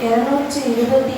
224.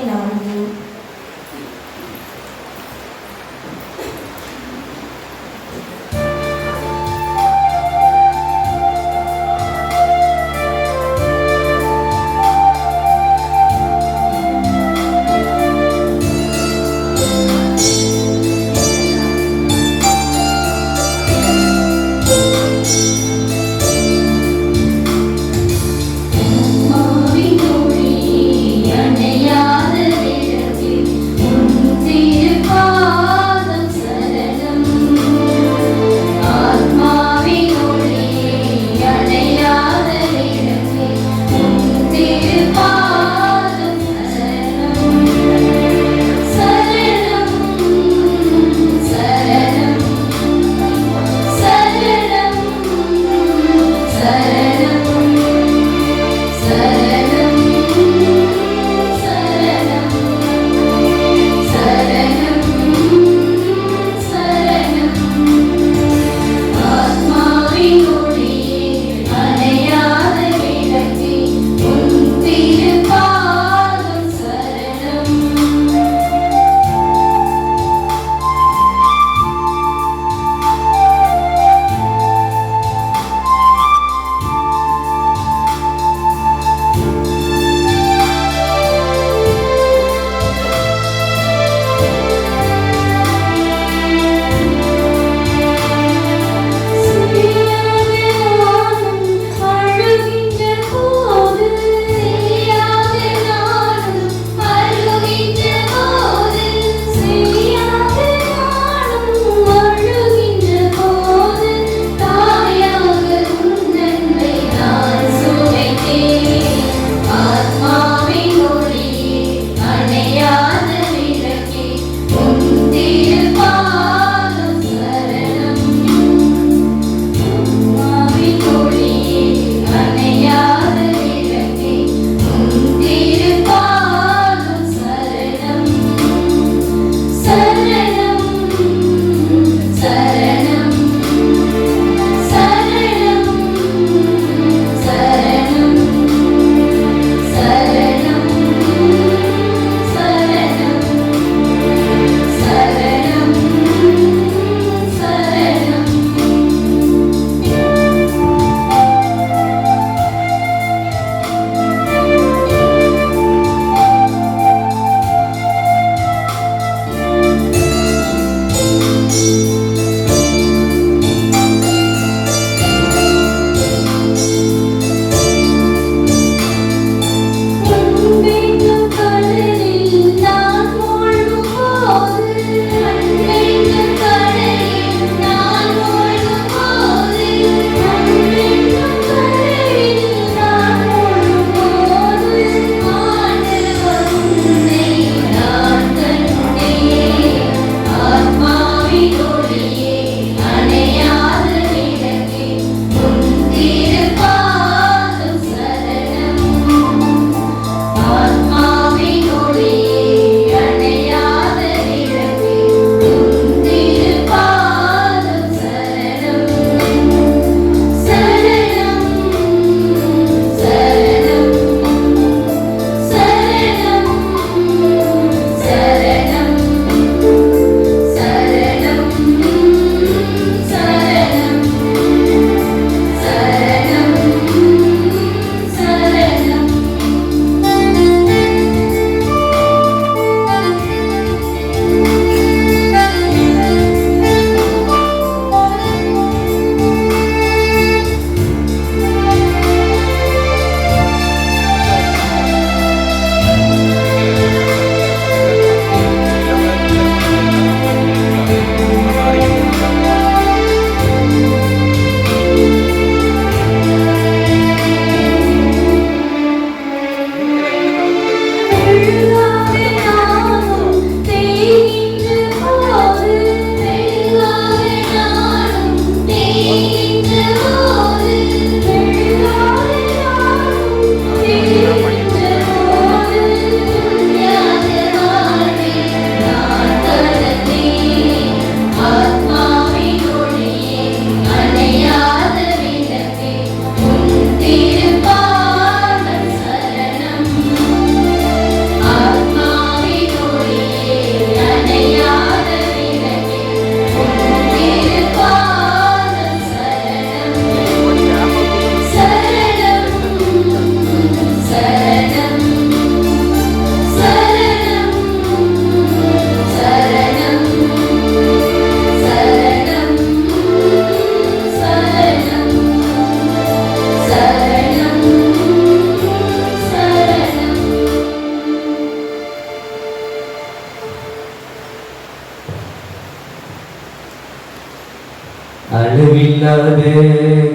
அளவில்லாத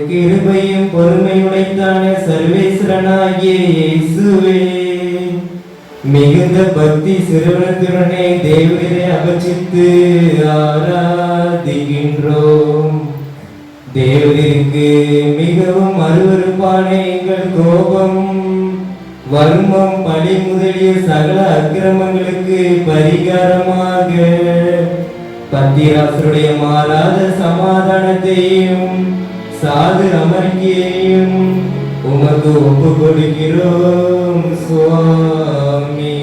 கிருபையும் பொறுமையுடைத்தான சர்வேஸ்வரனாகிய இயேசுவே, மிகுந்த பக்தி சிறுவனத்துடனே தேவனை அபச்சித்து ஆராதிக்கின்றோம். தேவருக்கு மிகவும் அருவருப்பான எங்கள் கோபம், வர்மம், பழி முதலிய சகல அக்கிரமங்களுக்கு பரிகாரமாக பத்திராசருடைய மாறாத சமாதானத்தையும் சாது அமர்கியையும் உமக்கு ஒப்பு கொடுக்கிறோம் சுவாமி.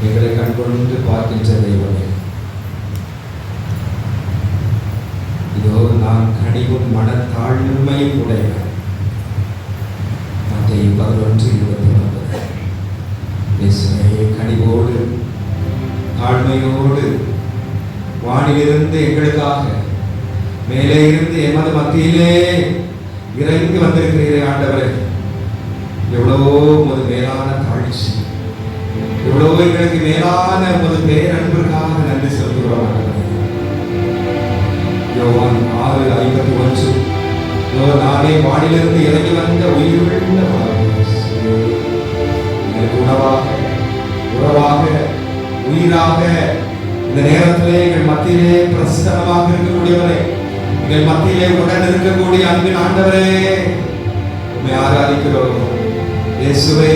எங்களை கண்கொண்டு பார்க்கின்ற தெய்வமே, இதோ நான் கனிவும் மனத்தாழ்மையும் உடையவன். மத்தேயு 11:29. இயேசுவே, கனிவோடு தாழ்மையோடு வானிலிருந்து எங்களுக்காக மேலே இருந்து எமது மத்தியிலே இறங்கி வந்திருக்கிறீரே ஆண்டவரே, எவ்வளவோ ஒரு மேலான தாழ்ச்சி, எவ்வளவோ எங்களுக்கு மேலான ஒரு பேரன்புக்காக நன்றி செலுத்துகிறோம். யோவான் 6:51, நானே வானிலிருந்து இறங்கி வந்த உயிருள்ள எங்களுக்கு உறவாக உயிராக இந்த நேரத்திலே எங்கள் மத்தியிலே பிரசன்னமாக இருக்கக்கூடியவரே, எங்கள் மத்தியிலே உடன் இருக்கக்கூடிய அன்பின் ஆண்டவரே, உம்மை ஆராதிக்கிறோம். இயேசுவே,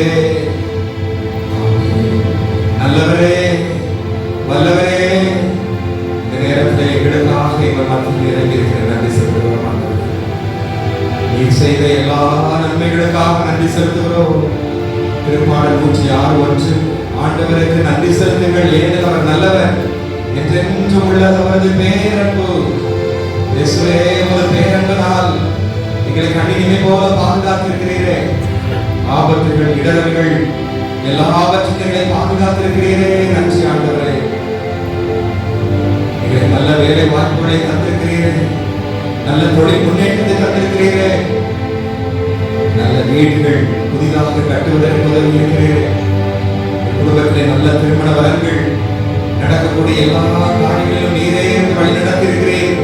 நல்லவரே, வல்லவரே, இந்த நேரத்திலே எங்களுக்காக எங்கள் மத்தியில் இறங்கி இருக்கிற நன்றி செலுத்துகிறோம். நீ செய்த எல்லா நன்மைகளுக்காக நன்றி செலுத்துகிறோம். திருப்பாடல் 106:1, ஆண்டவருக்கு நன்றி செலுத்துங்கள், ஏனெனில் அவர் நல்லவர், என்றென்றும் உள்ளது அவரது பேரன்பு. இயேசுவே, உமது பேரன்புனால் எங்களை கண்ணினை போல பாதுகாத்திருக்கிறீரே. ஆபத்துகள், இடர்கள் எல்லாவற்றையும் எங்களை பாதுகாத்திருக்கிறீரே. நன்றி ஆண்டவரே. எங்களை நல்ல வேலை வாய்ப்புகளை தந்திருக்கிறீரே, நல்ல தொழில் முன்னேற்றத்தை தந்திருக்கிறீரே, நல்ல வீடுகள் புதிதாக கட்டுவதற்கு உதவி இருக்கிறீரே, குடும்பத்திலே நல்ல திருமண வரங்கள் நடக்கக்கூடிய எல்லா காரியங்களிலும் நீரே இருந்து வழி நடத்திருக்கிறீர்.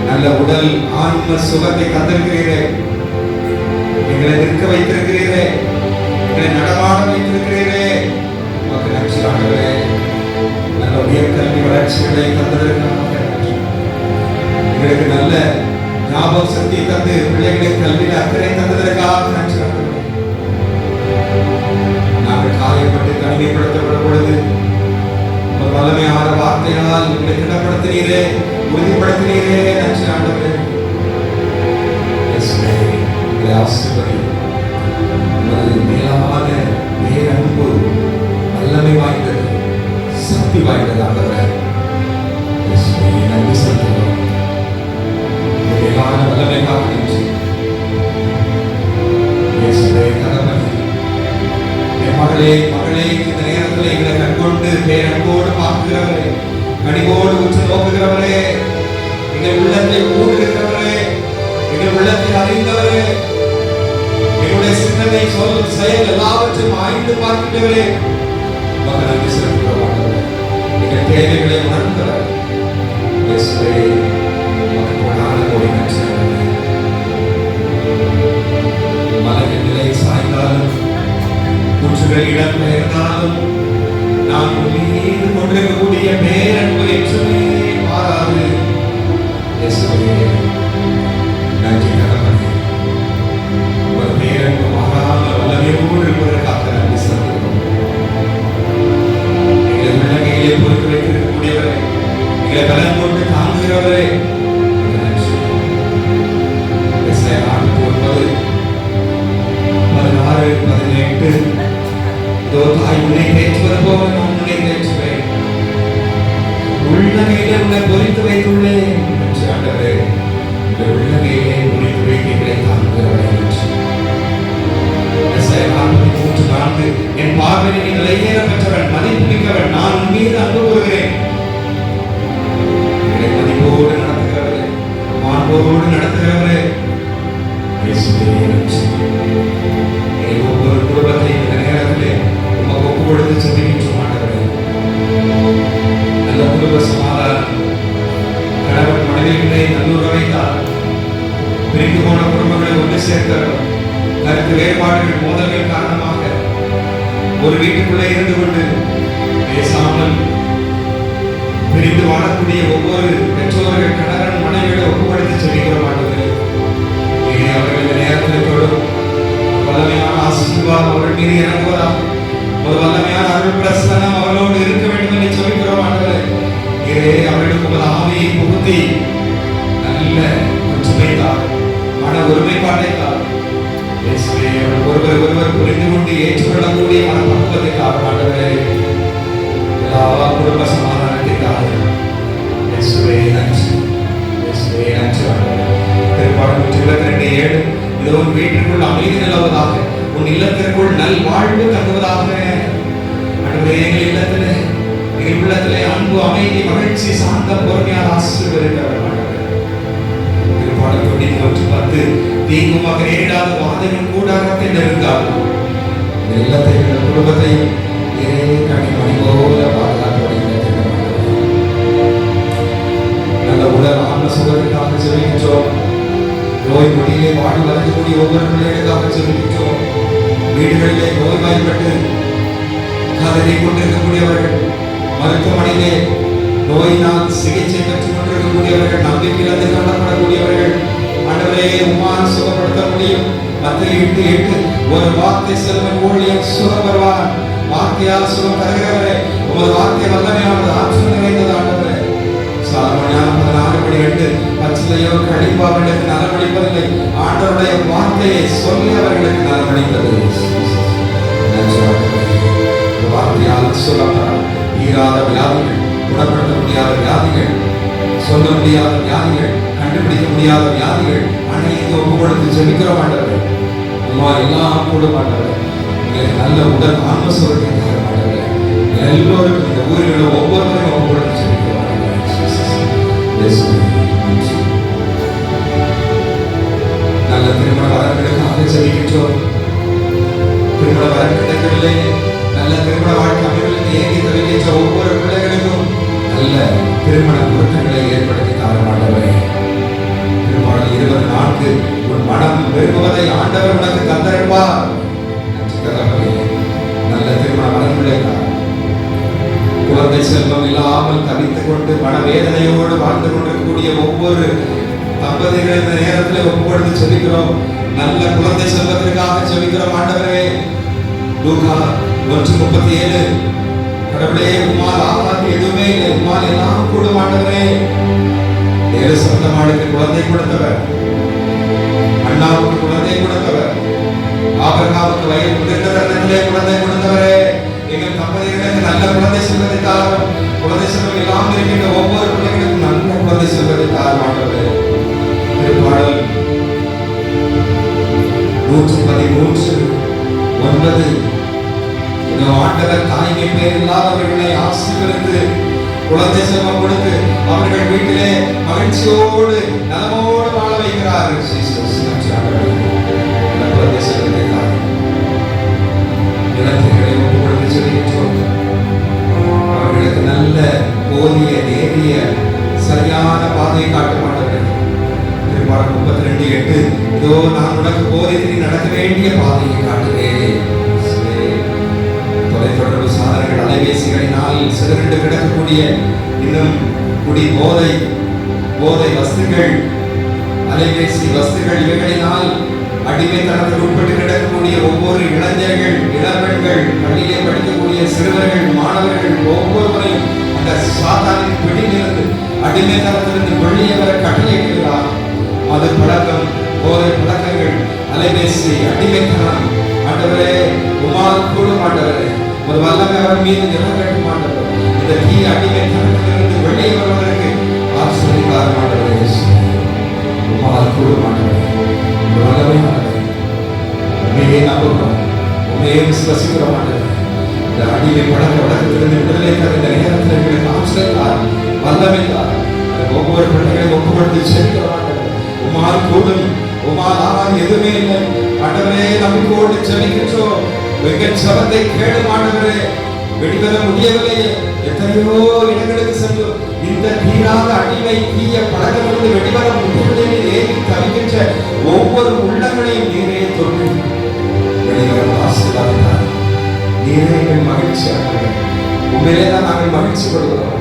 நல்ல உடல் ஆன்ம சுகத்தை தந்திருக்கிறீரே, எங்களை நிற்க வைத்திருக்கிறீரே, எங்களை நடமாட வைத்திருக்கிறீரே. உமக்கு நன்றி ஆண்டவரே. நல்ல உயர்கல்வி வளர்ச்சிகளை தந்ததற்காக எங்களுக்கு நல்ல ஞாபக சக்தி தந்து பிள்ளைகளுக்கு கல்வியில் அக்கறை தந்ததற்காக நன்றி ஆண்டவரே. நாங்கள் காயப்பட்டு தனிமைப்படுத்தப்படும் பொழுது ஒரு வல்லமையான வார்த்தையால் எங்களை திடப்படுத்தினீரே, உறுதிப்படுத்தினீரே. நன்றி ஆண்டவரே. மேலான பேரன்பு வல்லமை வாய்ந்தது, சக்தி வாய்ந்தது ஆண்டவரே. நன்றி செலுத்துகிறோம். மேலான வல்லமைக்காக நன்றி. மகளே, இந்த நேரத்தில் எங்களை கண்கொண்டு பேரன்போடு பார்க்கிறவரே, கனிவோடு உற்று நோக்குகிறவரே, எங்கள் உள்ளத்தை ஊடுகிறவரே, எங்கள் உள்ளத்தை அறிந்தவரே, எங்களுடைய சிந்தனை, சொல், செயல் எல்லாவற்றையும் ஆய்ந்து பார்க்கின்றவரே, மகள் நன்றி செலுத்துகிறோம். எங்கள் தேவைகளை உணர்ந்தவர் இயேசுவே, மலையின் நிலை சாய்ந்தாலும் குற்றுகள் இடம் பெயர்ந்தாலும் நாம் மீது கொண்டிருக்கக்கூடிய பேரன்பு என்றுமே மாறாது. நன்றி தகப்பனே. ஒரு பேரன்பு மாறாமல் வல்லமையோடு இருப்பதற்காக நன்றி செலுத்துகிறோம். எங்களை உள்ளங்கையிலே பொறுத்து வைத்திருக்கக்கூடியவரே, எங்களை பலன் கொண்டு தாங்குகிறவரே, நன்றி. 16:18 தாய் உன்னை தேற்றுவது போல நான் உன்னை தேற்றுவேன், உள்ளங்கையிலே உன்னை பொறித்து வைத்துள்ளேன் என்று ஆண்டவரே, இந்த உள்ளங்கையிலே பொறித்து வைத்தீர்களே தாங்குகிறவரே என்று. எஸ்ஐயா 43:4, என் பார்வையில் நீ விலையேற பெற்றவன், மதிப்புமிக்கவன், நான் உன் மீது அன்பு கூறுகிறேன். என்னை மதிப்போடு நடத்துகிறவரே, மாண்போடு நடத்துகிறவரே, இயேசுவே நன்றி. ஒவ்வொரு குடும்பத்தை இந்த நேரத்திலே உமக்கு ஒப்பு கொடுத்து செபிக்கின்றோம் ஆண்டவரே. நல்ல குடும்ப சமாதானம், கணவன் மனைவிகளை நல்லுறவை தார், பிரிந்து போன குடும்பங்களை ஒன்று சேர்க்க, கருத்து வேறுபாடுகள் மோதல்கள் காரணமாக ஒரு வீட்டுக்குள்ளே இருந்து கொண்டு பேசாமல் பிரிந்து வாழக்கூடிய ஒவ்வொரு பெற்றோர்கள் கணவன் மனைவிகளை ஒப்புப்படுத்தி செபிக்கிறோம் ஆண்டவரே. அவர்கள் இந்த நேரத்தில் தொடும் வல்லமையான ஆசீர்வாதம் அவர்கள் மீது இறங்குவதா, ஒரு வல்லமையான அருள் பிரசன்னம் அவர்களோடு இருக்க வேண்டும் என்று சொல்கிறோம் ஆண்டவரே. அவர்களுக்கு ஒரு ஆவியை புகுத்தி நல்ல ஒற்றுமை தார், மன ஒருமைப்பாட்டை தார். ஒருவர் ஒருவர் புரிந்து கொண்டு ஏற்றுக்கொள்ளக்கூடிய மனப்பக்குவத்தை தார் ஆண்டவரே. எல்லா குடும்ப சமாதானத்தை தார். இயேசுவே நன்றி, இயேசுவே நன்றி ஆண்டவரே. திருப்பாடல் 122:7, இதோ உன் வீட்டிற்குள் அமைதி நிலவுவதாக, உன் இல்லத்திற்குள் நல் வாழ்வு தங்குவதாக. ஆண்டவரே, எங்கள் இல்லத்திலே, எங்கள் உள்ளத்திலே அன்பு, அமைதி, மகிழ்ச்சி, சாந்தம், பொறுமையால் ஆசீர்வதிக்கிறவர் ஆண்டவரே. திருப்பாடல் 91:10, தீங்கும் நேரிடாத வாதையின் கூடாரத்தை நெருங்காது. இந்த இல்லத்தையும் குடும்பத்தையும் கனி மணி போல பாதுகாக்கப்படுகிறது. நல்ல உடல் ஆன்ம சுகத்திற்காக செல்கின்றோம். நோய் நொடியிலே வாடி வளர்க்கக்கூடிய ஒவ்வொரு பிள்ளைகளுக்காக செல்கின்றோம். வீடுகளிலே நோய்வாய்ப்பட்டு கதறி கொண்டிருக்கக்கூடியவர்கள், மருத்துவமனையிலே நோயினால் சிகிச்சை பெற்றுக் கொண்டிருக்கக்கூடியவர்கள், நம்பிக்கையிலிருந்து காணப்படக்கூடியவர்கள், ஆண்டவரே உம்மால் சுகப்படுத்த முடியும். மத்திய 8:8, ஒரு வார்த்தை செல்வன் ஊழியம் சுகம் பெறுவான். வார்த்தையால் சுகம் தருகிறவரே, உமது வார்த்தை வல்லமையானது, ஆற்றல் நிறைந்தது ஆண்டவரே. சாலமோன் 16:8, பச்சிலையோ கழிப்பு அவர்களுக்கு நலமளிப்பதில்லை, ஆண்டவருடைய வார்த்தையை சொல்லி அவர்களுக்கு நலமளித்தது. வார்த்தையால் சொல்லப்படாத தீராத வியாதிகள், குணப்படுத்த முடியாத வியாதிகள், சொல்ல முடியாத வியாதிகள், கண்டுபிடிக்க முடியாத வியாதிகள் அனைத்து ஒப்பு கொடுத்து ஜெபிக்கிறோம் ஆண்டவரே. எல்லாம் கூட மாட்டவரே, எங்களுக்கு நல்ல உடல் ஆன்ம சுகத்தை தர மாட்டவரே. எல்லோருக்கும் இந்த ஊரில் ஒவ்வொருவரையும் ஒப்பு கொடுத்து ஜெபிக்கிறோம். நல்ல திருமண வரன்களுக்காக ஜெபிக்கின்றோம். திருமண வரன் கிடைக்கவில்லை, நல்ல திருமண வாழ்க்கை அமைப்புகளுக்கு ஏங்கி தருகின்ற ஒவ்வொரு பிள்ளைகளுக்கும் நல்ல திருமண பொருத்தங்களை ஏற்படுத்தி தாரமாட்டவரே. திருப்பாடல் 24, உன் மனம் விரும்புவதை ஆண்டவர் உனக்கு தந்தருள்வார். நல்ல திருமண வரன்களை தார். குழந்தை செல்வம் இல்லாமல் தவித்துக் கொண்டு மனவேதனையோடு வாழ்ந்து கொண்டிருக்கக்கூடிய ஒவ்வொரு தம்பதிகள் இந்த நேரத்தில் ஒப்புக்கொடுத்து செபிக்கிறோம். நல்ல குழந்தை செல்வத்திற்காக செபிக்கிறோம் ஆண்டவரே. லூக்கா 1:37, கடவுளே உம்மால் ஆகாது எதுவுமே இல்லை, உம்மால் எல்லாம் கூடும் ஆண்டவரே. ஏலிசபெத் குழந்தை கொடுத்தவர், அண்ணாவுக்கு குழந்தை கொடுத்தவர், ஆபிரகாமுக்கு வயது முதிர்ந்த தருணத்திலே குழந்தை கொடுத்தவரே. எங்கள் தம்பதிகளுக்கு நல்ல குழந்தை செல்வதை தாரும். குழந்தை செல்வம் இல்லாமல் இருக்கின்ற ஒவ்வொரு பிள்ளைகளுக்கும் நல்ல குழந்தை செல்வதை தாரும் ஆண்டவரே. திருப்பாடல் 113:9, ஆண்டவர் தாய்மை பேர் இல்லாதவர்களை ஆசீர்வதித்து குழந்தை செல்வம் கொடுத்து அவர்கள் வீட்டிலே மகிழ்ச்சியோடு நலமோடு வாழ வைக்கிறார். குழந்தை செல்வதை தாரும். இளத்தைகளை ஒப்பு கொடுத்து செல்கின்றோம். அவர்களுக்கு நல்ல போதிய நேரிய சரியான பாதையை காட்ட மாட்டவர்கள். திருப்பாடல் 32:8, இதோ நான் உனக்கு போதித்து நீ நடக்க வேண்டிய பாதையை காட்டுகிறேன். தொலைத்தொடர்பு சாதனங்கள், அலைபேசிகளினால் சிதறண்டு கிடக்கக்கூடிய இன்னும் குடி போதை வஸ்துகள், அலைபேசி வஸ்துகள், இவைகளினால் அடிமைத்தனத்தில் உட்பட்டு கிடக்கக்கூடிய ஒவ்வொரு இளைஞர்கள், இளவெண்கள், பள்ளியிலே படிக்கக்கூடிய சிறுவர்கள், மாணவர்கள் ஒவ்வொருவரையும் அந்த சாத்தானின் பிடியிலிருந்து, அடிமைத்தனத்திலிருந்து வெளியே வர கட்டளையிடுகிறார். அது பழக்கம், போதை பழக்கங்கள், அலைபேசி, அடிமைத்தனம், ஆண்டவரே உம்மால் கூடும் ஆண்டவரே. ஒரு வல்லமை அவர் மீது இறங்கட்டும் ஆண்டவரே. இந்த தீ அடிமைத்தனத்திலிருந்து வெளியே வெளியே வருவதற்கு ஆசிரியர் மாட்டவரே உமால் கூட மாட்டவரே வல்லமை மாட்டவரே உண்மையே நம்புகிறோம், உண்மையே விசுவசிக்கிற மாட்டவரே. இந்த அடிமை பழக்க வழக்கத்திலிருந்து விடுதலை தர இந்த நேரத்தில் எங்களுக்கு ஆசிரியர் வல்லமை தான். ஒவ்வொரு பிள்ளைகளையும் ஒப்புக்கொண்டு செலுத்த மாட்டவரே உமால் கூடும், உமால் ஆனால் எதுவுமே இல்லை. ஆண்டவரே நம்பிக்கோடு ஜெபிக்கின்றோம், எங்கள் ஜெபத்தை கேளு ஆண்டவரே. வெளிவர முடியவில்லையே, எத்தனையோ இடங்களுக்கு சென்றோம். இந்த தீராத அடிமை தீய பழக்கத்திலிருந்து வெளிவர முடியவில்லை ஏறி தவிக்கின்ற ஒவ்வொரு உள்ளங்களையும் நீரே தொட்டு வெளிவர ஆசீர்வாதம் நீரே எங்கள் மகிழ்ச்சி. உண்மையிலே தான் நாங்கள் மகிழ்ச்சி கொள்கிறோம்.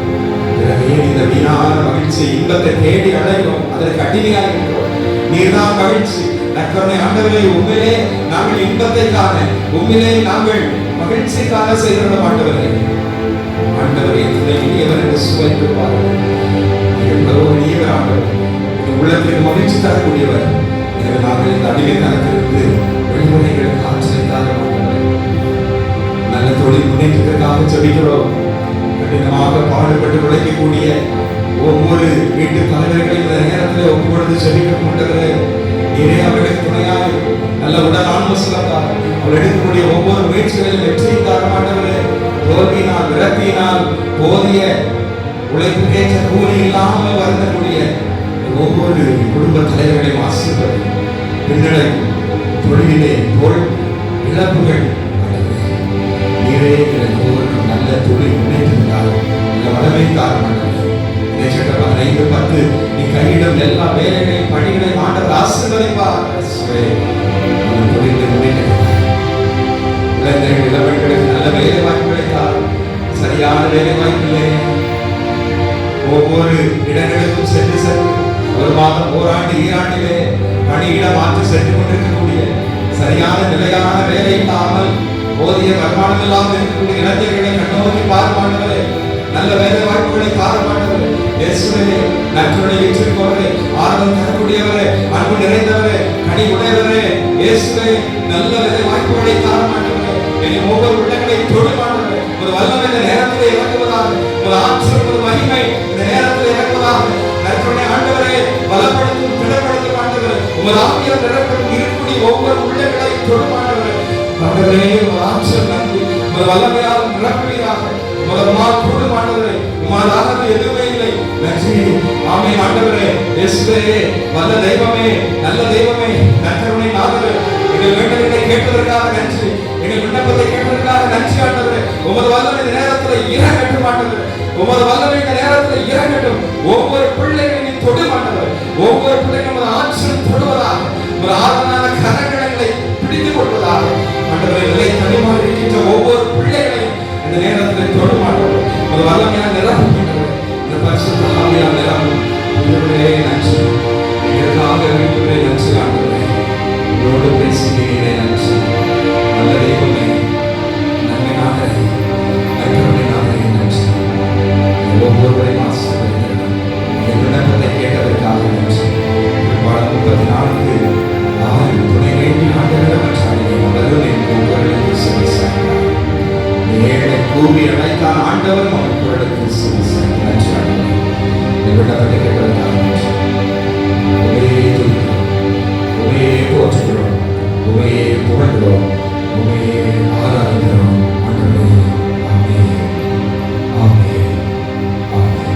எனவே இந்த வீணான மகிழ்ச்சி இன்பத்தை தேடி அடைகிறோம், அதற்கு அடிமையாக இருக்கிறோம். நீர்தான் மகிழ்ச்சி நற்கருணை ஆண்டவரே. உண்மையிலே நாங்கள் இன்பத்தை காண, உண்மையிலே நாங்கள் மகிழ்ச்சி காண செய்கிற ஆண்டவரே. ஆண்டவரே இனியவர் என்று சுவைத்து பாருங்கள். எவ்வளவு இனியவர் ஆண்டவர், உள்ளத்திற்கு மகிழ்ச்சி தரக்கூடியவர். எனவே நாங்கள் இந்த அடிமைத்தனத்திலிருந்து வெளிமுறைகளுக்கு ஆச்சரித்தார். நல்ல தொழில் முன்னேற்றத்திற்காக ஜெபிக்கிறோம். கடினமாக பாடுபட்டு உழைக்கக்கூடிய ஒவ்வொரு வீட்டு தலைவர்களையும் இந்த நேரத்தில் ஒப்புக்கொடுத்து ஜெபிக்க கொண்டவரே, நீரே அவர்களுக்கு துணையாக நல்ல உடல் ஆன்மசுலத்தார் அவர் எடுக்கக்கூடிய ஒவ்வொரு முயற்சிகளிலும் வெற்றியை தர மாட்டவரே. தோல்வியினால் விரக்தியினால் போதிய உழைப்புக்கேற்ற கூலி இல்லாமல் வருந்தக்கூடிய ஒவ்வொரு குடும்ப தலைவர்களையும் ஆசீர்வதி. பின்னடை தொழிலே தோல் இழப்புகள் நீரே ஒவ்வொருக்கும் நல்ல தொழில் முன்னேற்றத்தால் நல்ல வளமை காரணமாக 5-10 நீ கையிடும் எல்லா வேலைகளையும் பணிகளையும் ஆண்டவர் ஆசீர்வதிப்பார். தொழிலை முன்னேற்ற இளைஞர்கள் இளவர்களுக்கு நல்ல வேலை வாய்ப்புகளை தார். சரியான வேலை வாய்ப்பில்லை. ஒவ்வொரு இடங்களுக்கும் சென்று சென்று ஒரு மாதம் ஓராண்டு ஈராண்டிலே பணியிட மாற்றி சென்று கொண்டிருக்கக்கூடிய சரியான நிலையான வேலை இல்லாமல் போதிய வருமானம் இல்லாமல் இருக்கக்கூடிய இளைஞர்களை கண்ணோக்கி பார்ப்பாண்டவரே, நல்ல வேலை வாய்ப்புகளை காரணமானவரே, இயேசுவே நற்கருணை வீற்றிருப்பவரே, ஆறுதல் தரக்கூடியவரே, அன்பு நிறைந்தவரே, கனி உடையவரே, இயேசுவே நல்ல வேலை வாய்ப்புகளை காரணமானவரே, என்னை ஒவ்வொரு உள்ளங்களை தொடுமானவரே, ஒரு வல்லமை இந்த நேரத்தில் இறங்குவதாக, ஒரு ஆற்றல் ஒரு மகிமை இந்த நேரத்தில் இறங்குவதாக. நற்கருணை ஆண்டவரே, பலப்படுத்தும் திடப்படுத்தும் ஆண்டவரே, உமது ஆவியால் நிரப்படும் இருக்கக்கூடிய ஒவ்வொரு உள்ளங்களை தொடுமானவரே. ஆண்டவரே ஒரு ஆற்றல் நன்றி, ஒரு வல்லமையால் நிரப்புவீராக. முதல் கூடும் ஆண்டவரே, உமாதாக எதுவுமே இல்லை. நன்றி ஆமென் ஆண்டவரே. இயேசுவே வல்ல தெய்வமே, நல்ல தெய்வமே, நற்கருணை நாதரே, எங்கள் வேண்டுதலை கேட்டதற்காக நன்றி, எங்கள் விண்ணப்பத்தை கேட்டதற்காக நன்றி ஆண்டவரே. உமது வல்லமை இந்த நேரத்தில் இறங்கட்டும் ஆண்டவரே, உமது வல்லமை இந்த நேரத்தில் இறங்கட்டும். ஒவ்வொரு பிள்ளைகளையும் தொடு ஆண்டவரே, ஒவ்வொரு பிள்ளைகளும் ஒரு ஆற்றல் தொடுவதாக, ஒரு ஆறுதலான கரங்களை பிடித்துக் கொள்வதாக ஆண்டவரை நிலை தனிமாக இருக்கின்ற ஒவ்வொரு பிள்ளைகளையும் இந்த நேரத்தில் தொடு ஆண்டவரே, ஒரு வல்லமையாக நிரப்புகின்றவர் இந்த பரிசுத்த ஆவியால் நிரப்பும். நன்றி எங்களுக்காக வீட்டுரை நன்றி ஆண்டவரே, உங்களோடு பேசுகிறீரே நன்றி. நல்ல தெய்வமே, நன்மையாக நற்கருணையாக நன்றி. ஒவ்வொருவரையும் ஆசீர்வதிக்கிறோம். என் விண்ணப்பத்தை கேட்டதற்காக நன்றி. பாடம் 34 துணை வேண்டி ஆண்டவரிடம் அவர்கள் என் ஒவ்வொருவரையும் சொல்லி சாய்ந்தார். ஏழை கூவி அழைத்தான் ஆண்டவர் அவன் குரலுக்கு சொல்லி சாய்ந்தார். நன்றி ஆண்டவர். என் விண்ணப்பத்தை கேட்டதற்காக நன்றி. உமையே துதிக்கிறோம், உமையே போற்றுகிறோம், உமையே புகழ்கிறோம், உமையே ஆராதிக்கிறோம் ஆண்டவரே. ஆமென், ஆமென், ஆமென்.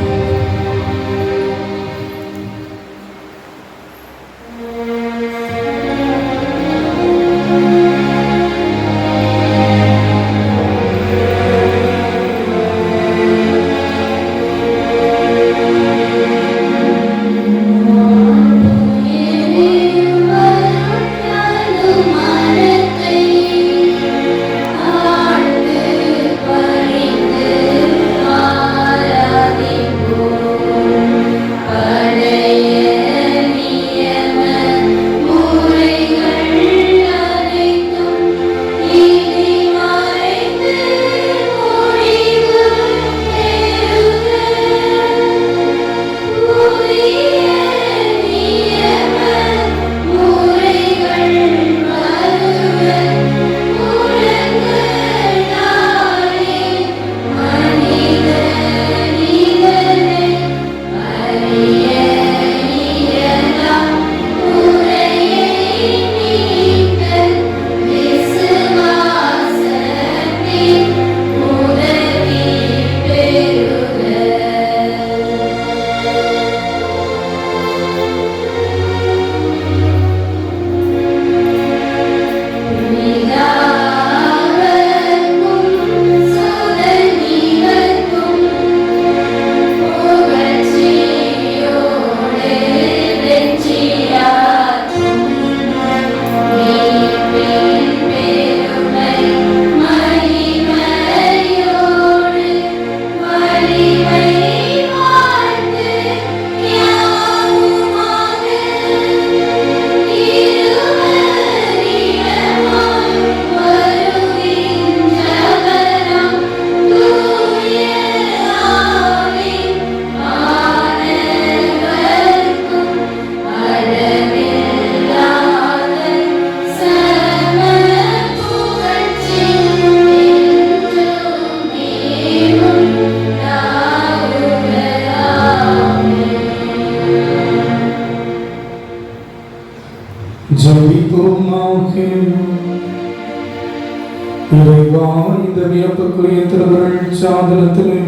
இறைவா, இந்த வியப்புக்குரிய திருவருள் சாதனத்தில்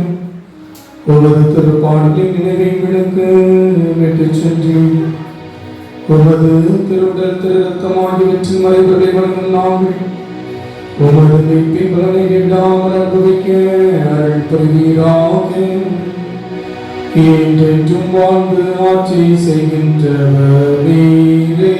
உமது திருப்பாடலின் நினைவுகளுக்கு விட்டுச் சென்று உமது திருவுடல் திருத்தம் ஆகியவற்றின் மறைவுகளை வழங்கும் நாங்கள் உமது மீட்பின் பலனை விடாமல் அனுபவிக்க அருள் புரிவீராக. என்றென்றும் வாழ்ந்து ஆட்சி செய்கின்றவர் நீரே.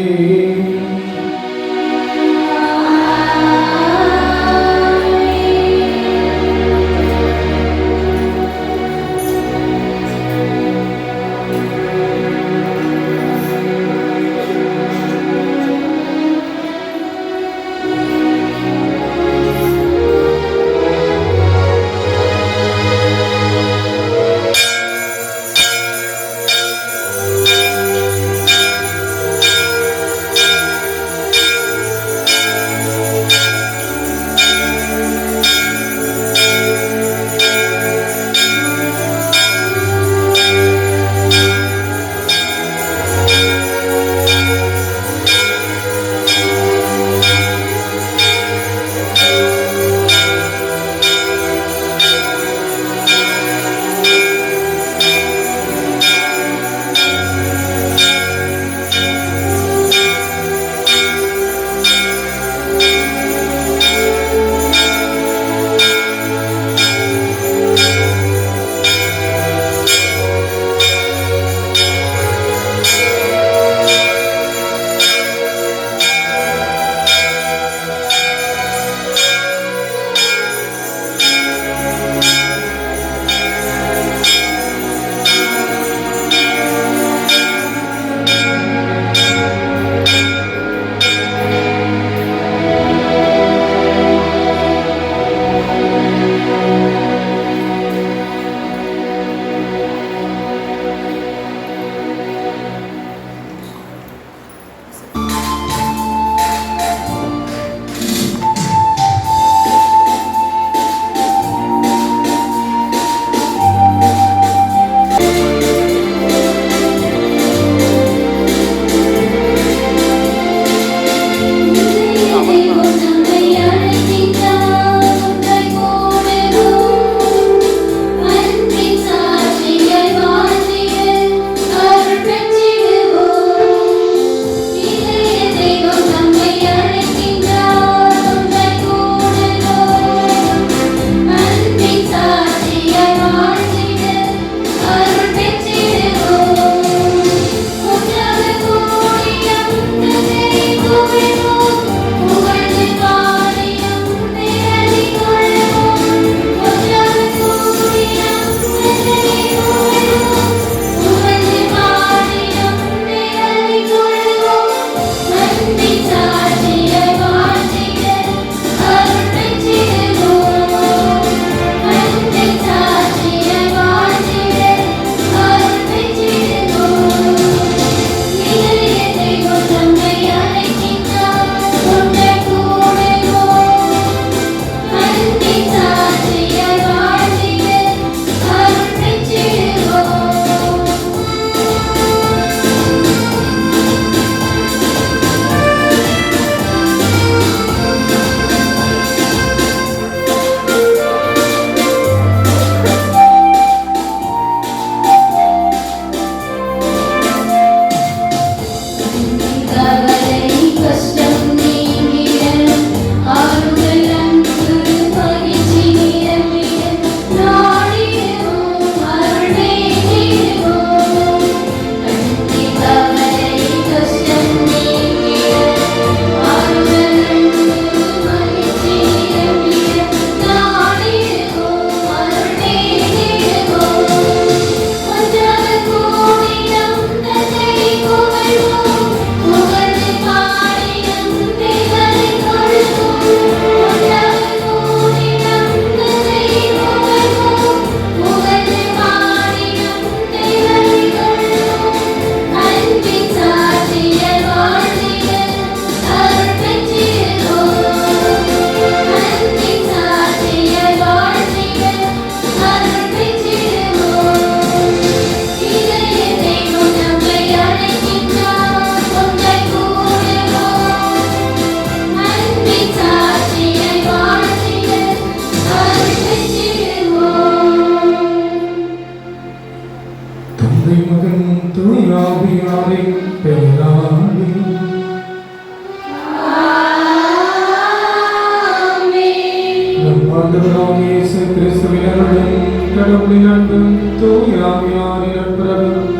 ஆண்டவராகிய இயேசு கிறிஸ்துவின் அருளும் கடவுளின் அன்பும் தூய ஆவியாரின் நட்புறவும்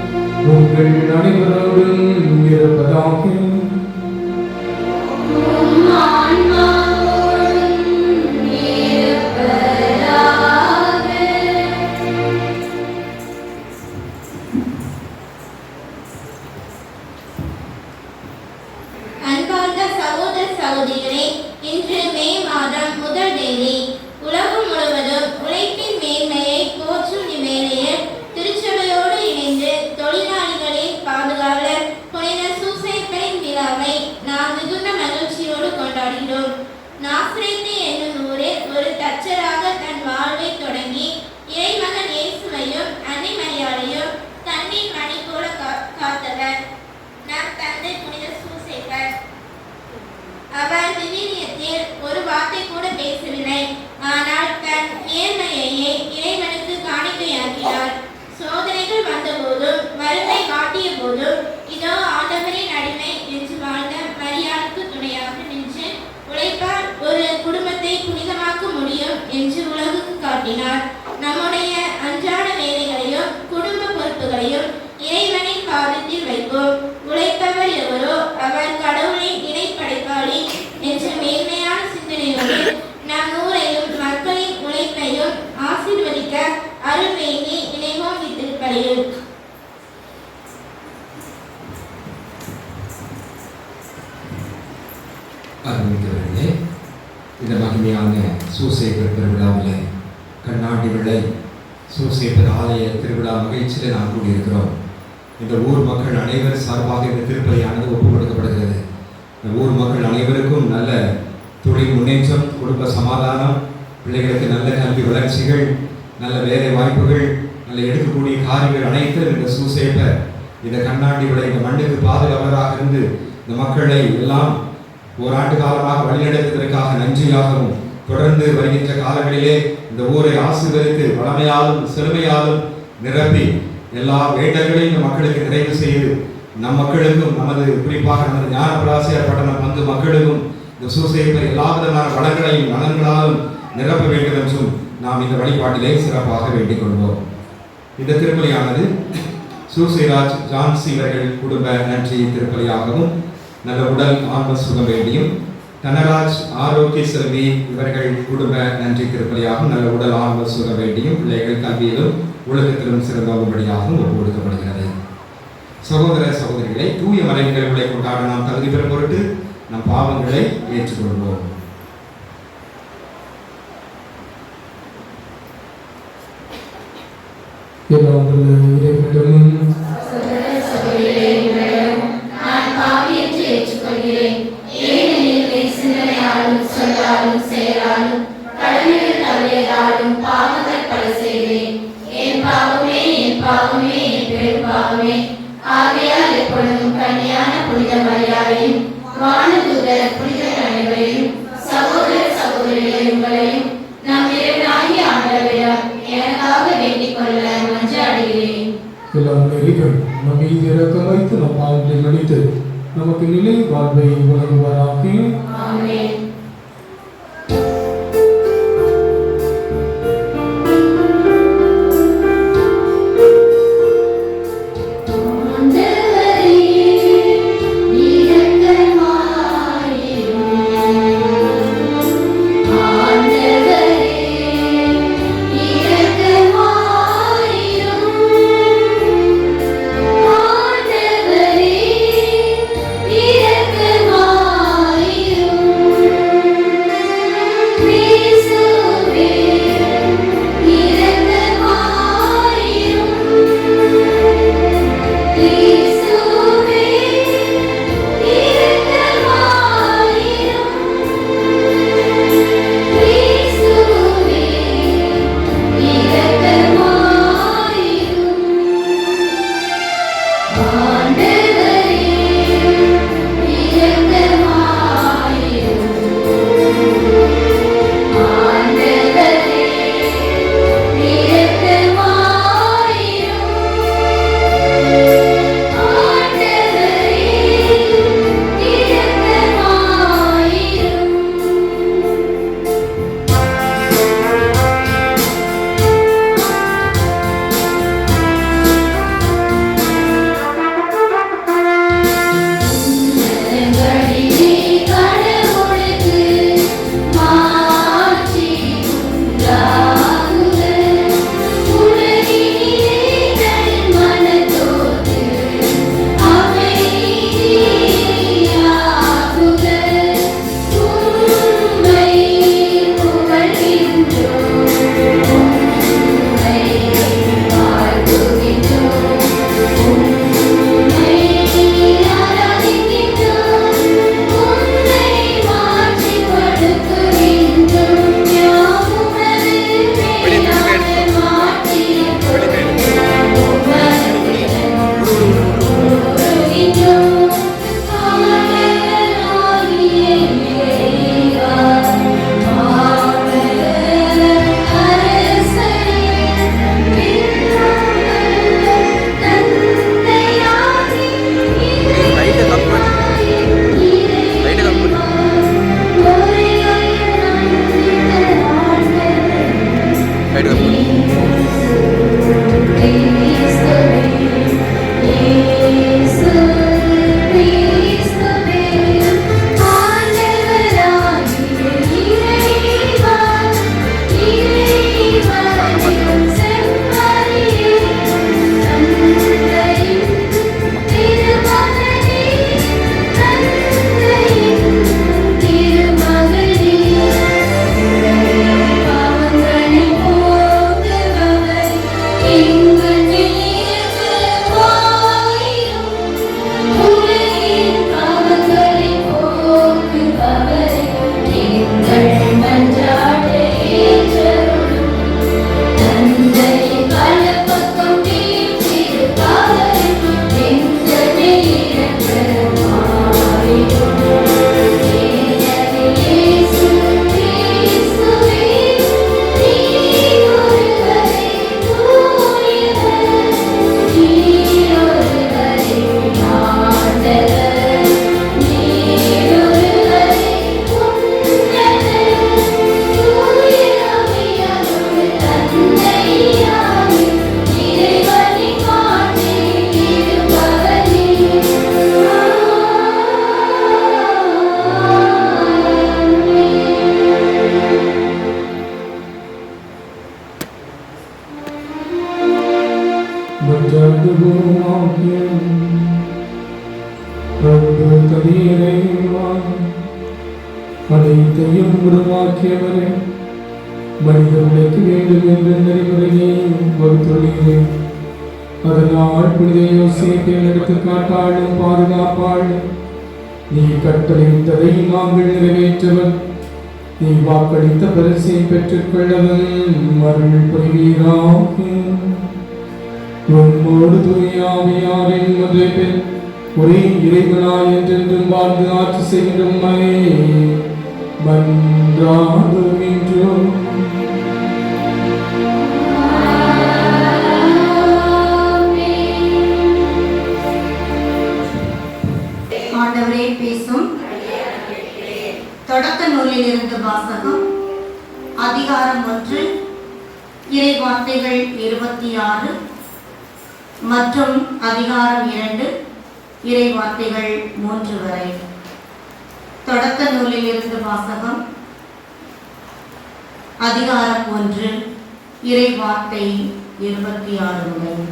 உங்கள் அனைவரோடும் இருப்பதாக. அன்பார்ந்த சகோதர சகோதரிகளே, இன்று மே மாதம் முதல் தேதி. உலகம் முழுவதும் உழைப்பின் மேன்மையை போற்றும் இவ்வேளையில் திருச்சபையோடு இணைந்து தொழிலாளிகளின் பாதுகாவலர் புனித சூசையப்பரின் விழாவை நாம் மிகுந்த மகிழ்ச்சியோடு கொண்டாடுகிறோம். நாசரேத்து என்னும் ஊரில் ஒரு தச்சராக தன் வாழ்வை தொடங்கி இறைமகன் இயேசுவையும் அன்னை மரியாதையும் தன்னின் மணி போல காத்தவர் நம் தந்தை புனித சூசையப்பர். அவர் விவிலியத்தில் ஒரு வார்த்தை கூட பேசவில்லை, ஆனால் தன் நேர்மையையே இறைவனுக்கு காணிக்கையாக்கினார். சோதனைகள் வந்தபோதும் வறுமை வாட்டிய போதும் இதோ ஆண்டவரின் அடிமை என்று வாழ்ந்த மரியாளுக்கு துணையாக நின்று உழைப்பால் ஒரு குடும்பத்தை புனிதமாக்க முடியும் என்று உலகுக்கு காட்டினார். நம்முடைய அன்றாட வேலைகளையும் குடும்ப பொறுப்புகளையும் இறைவனின் பாதத்தில் வைப்போம். உழைப்பவர் எவரோ அவர் கடவுளின் இணைப்படைப்பாளி என்ற மேன்மையான சிந்தனையோடு நம் ஊரையும் மக்களின் உழைப்பையும் ஆசீர்வதிக்க அருள் வேண்டி இணைவோம் இத்திருப்பலியில். அருள்மிக்கவர்களே, இந்த மகிமையான சூசையப்பர் திருவிழாவில் கண்ணாடி விளை சூசையப்பர் ஆலய திருவிழா மகிழ்ச்சியில் நாம் கூடியிருக்கிறோம். இந்த ஊர் மக்கள் அனைவர் சார்பாக இந்த திருப்பலியானது ஒப்புக் கொடுக்கப்படுகிறது. இந்த ஊர் மக்கள் அனைவருக்கும் நல்ல தொழில் முன்னேற்றம், குடும்ப சமாதானம், பிள்ளைகளுக்கு நல்ல கல்வி வளர்ச்சிகள், நல்ல வேலை வாய்ப்புகள், நல்ல எடுக்கக்கூடிய காரியங்கள் அனைத்தும் இந்த சூசையப்பர் இந்த கண்ணாடி விளை இந்த மண்ணுக்கு பாதுகாவலராக இருந்து இந்த மக்களை எல்லாம் ஓராண்டு காலமாக வழிநடத்துவதற்காக நன்றியாகவும் தொடர்ந்து வருகின்ற காலங்களிலே இந்த ஊரை ஆசீர்வதித்து வளமையாலும் செழுமையாலும் நிரப்பி எல்லா வேண்டங்களையும் இந்த மக்களுக்கு நிறைவு செய்து நம் மக்களுக்கும் நமது குறிப்பாக நமது ஞானபிராசியார் பட்டண பங்கு மக்களுக்கும் இந்த சூசையப்பர் எல்லா விதமான வளங்களையும் நலன்களாலும் நிரப்ப வேண்டும் என்றும் நாம் இந்த வழிபாட்டிலே சிறப்பாக வேண்டிக் கொள்வோம். இந்த திருப்பலியானது சூசைராஜ் ஜான்சி இவர்கள் குடும்ப நன்றி திருப்பலியாகவும், நல்ல உடல் ஆன்ம சுகம் வேண்டியும், தனராஜ் ஆரோக்கிய செல்வி இவர்கள் குடும்ப நன்றி திருப்பலியாகவும், நல்ல உடல் ஆன்ம சுகம் வேண்டியும், பிள்ளைகள் கல்வியிலும் உலகத்திலும் சிறந்தபடியாகவும் ஒப்பு கொடுக்கப்படுகிறது. சகோதர சகோதரிகளை, தூய மறை நிகழ்வுகளை கொண்டாட நாம் தகுதி பெறும் பொருட்டு நம் பாவங்களை ஏற்றுக்கொள்வோம். ஆகையால் எப்பொழுதும் கன்னியான புனித மரியாதையும் வானதூதர் புனிதர் அனைவரையும் சகோதர சகோதரிகளை உங்களையும் நம் இறைவனாகிய ஆண்டவரிடம் எனக்காக வேண்டிக் கொள்ள மன்றாடுகிறேன். நம் மீது இரக்கம் வைத்து நம் பாவங்களை மன்னித்து நமக்கு நிலை வாழ்வை வழங்குவாராக. ஆமென். இரக்கமாயிரும் அனைத்தையும் உருவாக்கியவரே, மனிதர்களுக்கு வேண்டும் என்ற நெறிமுறையை வகுத்துள்ளீர்கள். அதனால் புனித யோசேப்பை எடுத்துக்காட்டாலும் பாதுகாப்பாலும் நீ கட்டளையிட்டதை நாங்கள் நிறைவேற்றவன். நீ வாக்களித்த பரிசை பெற்றுக்கொள்ளவன் அருள் புரிவீராக. உம்மோடு தூயாவியாரின் முதலில் ஒரே இறைவனாய் என்றென்றும் வாழ்ந்து ஆட்சி செய்கின்றோம் மன்றாடுகின்றோம். ஆண்டவரே பேசும். தொடக்க நூலில் இருந்து வாசகம். அதிகாரம் 1, இறை வார்த்தைகள் 26 மற்றும் அதிகாரம் 2, இறை வார்த்தைகள் 3 வரை. தொடக்க நூலில் இருந்து வாசகம். அதிகாரம் 1, இறை வார்த்தை 26 முதல்.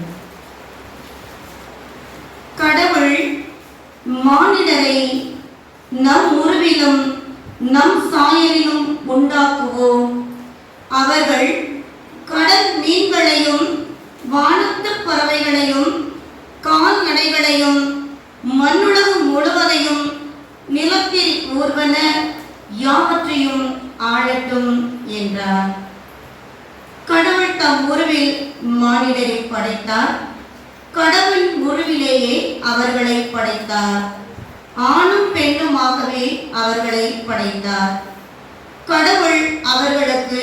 கடவுள் மானிடரை நம் உருவிலும் நம் சாயலிலும் உண்டாக்குவோம். அவர்கள் கடல் மீன்களையும் வானத்து பறவைகளையும் கால்நடைகளையும் மண்ணுலகம் முழுவதையும் நிலத்தில் ஊர்வன யாவற்றையும் ஆளட்டும் என்றார். கடவுள் தம் உருவில் மானிடரை படைத்தார். கடவுள் உருவிலேயே அவர்களை படைத்தார். ஆணும் பெண்ணுமாகவே அவர்களை படைத்தார். கடவுள் அவர்களுக்கு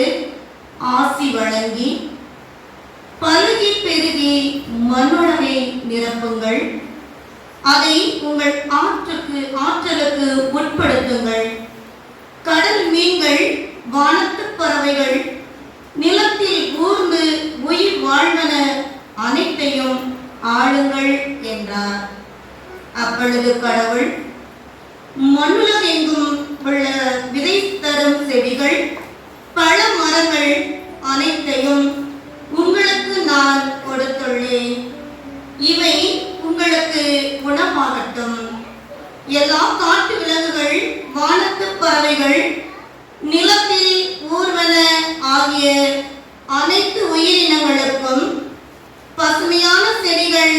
ஆசி வழங்கி, பலுகி பெருகி மண்ணுலகை நிரப்புங்கள், அதை உங்கள் ஆற்றலுக்கு உட்படுத்துங்கள். கடல் மீன்கள் வானத்து பறவைகள் நிலத்தில் ஊர்ந்து உயிர் வாழ்வன அனைத்தையும் ஆளுங்கள் என்றார். அப்பொழுது கடவுள் மண்ணுலகெங்கும் உள்ள விதை தரும் செடிகள் பழ மரங்கள் அனைத்தையும் உங்களுக்கு நான் கொடுத்துள்ளேன். இவை உங்களுக்கு குணமாகட்டும். எல்லா காட்டு விலங்குகள் வானத்து பறவைகள் நிலத்தில் ஊர்வன ஆகிய அனைத்து உயிரினங்களுக்கும் பசுமையான செடிகள்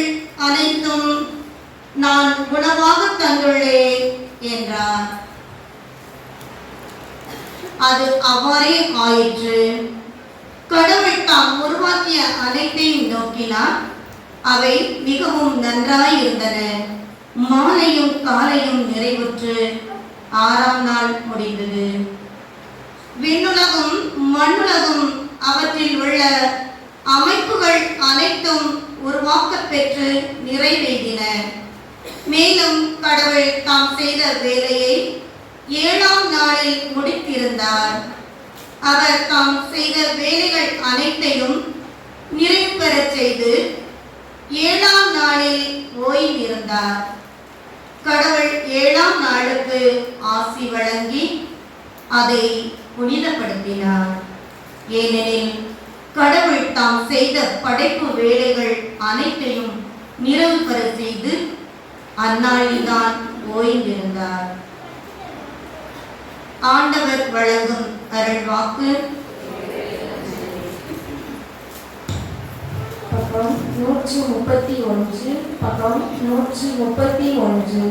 அனைத்தும் நான் உணவாக தந்துள்ளேன் என்றார். அது அவ்வாறே ஆயிற்று. கடவுள் தாம் உருவாக்கிய அனைத்தையும் நோக்கினார். அவை மிகவும் நன்றாயிருந்தன. மாலையும் காலையும் நிறைவுற்று 6ஆம் நாள் முடிந்தது. விண்ணுலகும் மண்ணுலகும் அவற்றில் உள்ள அமைப்புகள் அனைத்தும் உருவாக்கப் பெற்று நிறைவேறின. மேலும் கடவுள் தாம் செய்த வேலையை 7ஆம் நாளில் முடித்திருந்தார். அவர் தாம் செய்த வேலைகள் அனைத்தையும் நிறைவு பெறச் செய்து 7ஆம் நாளில் ஓய்ந்திருந்தார். கடவுள் 7ஆம் நாளுக்கு ஆசி வழங்கி அதை புனிதப்படுத்தினார். ஏனெனில் கடவுள் தாம் செய்த படைப்பு வேலைகள் அனைத்தையும் நிறைவு பெற செய்து அந்நாளில்தான் ஓய்ந்திருந்தார். ஆண்டவர் வழங்கும் அருள்வாக்கு. பக்கம் 131, பக்கம் 131.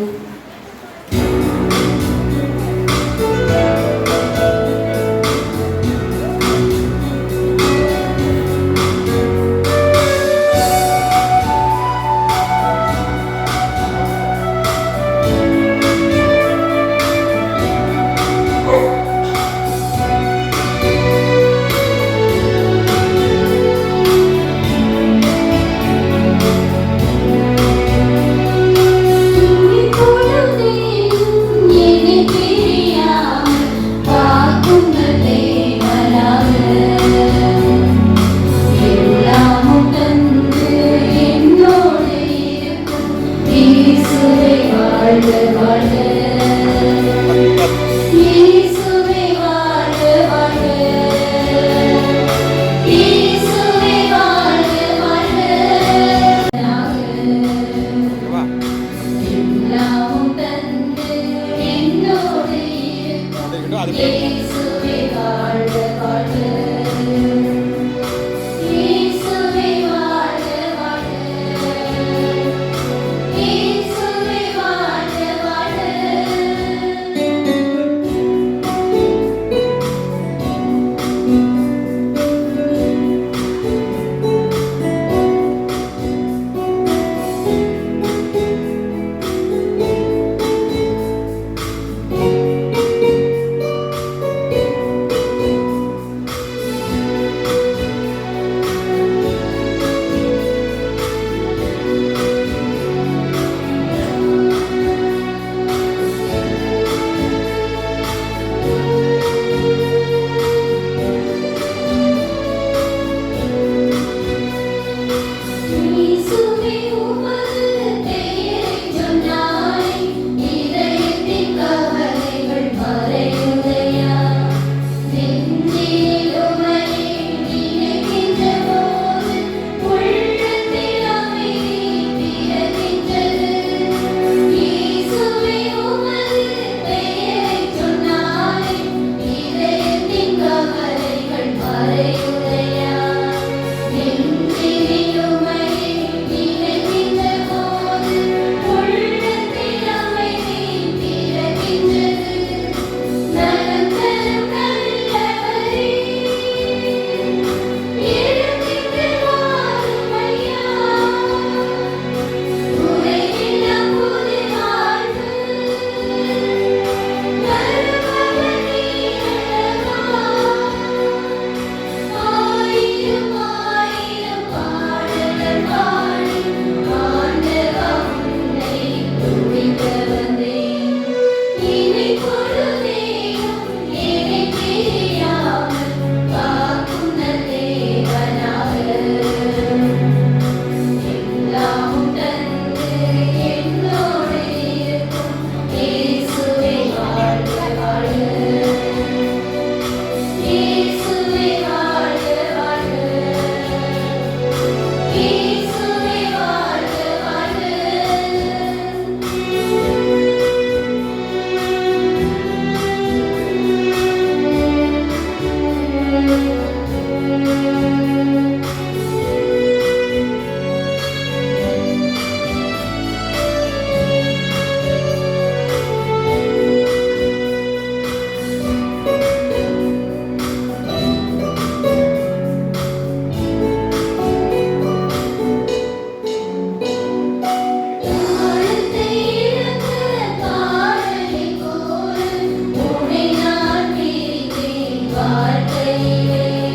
வாழ்க்கையிலே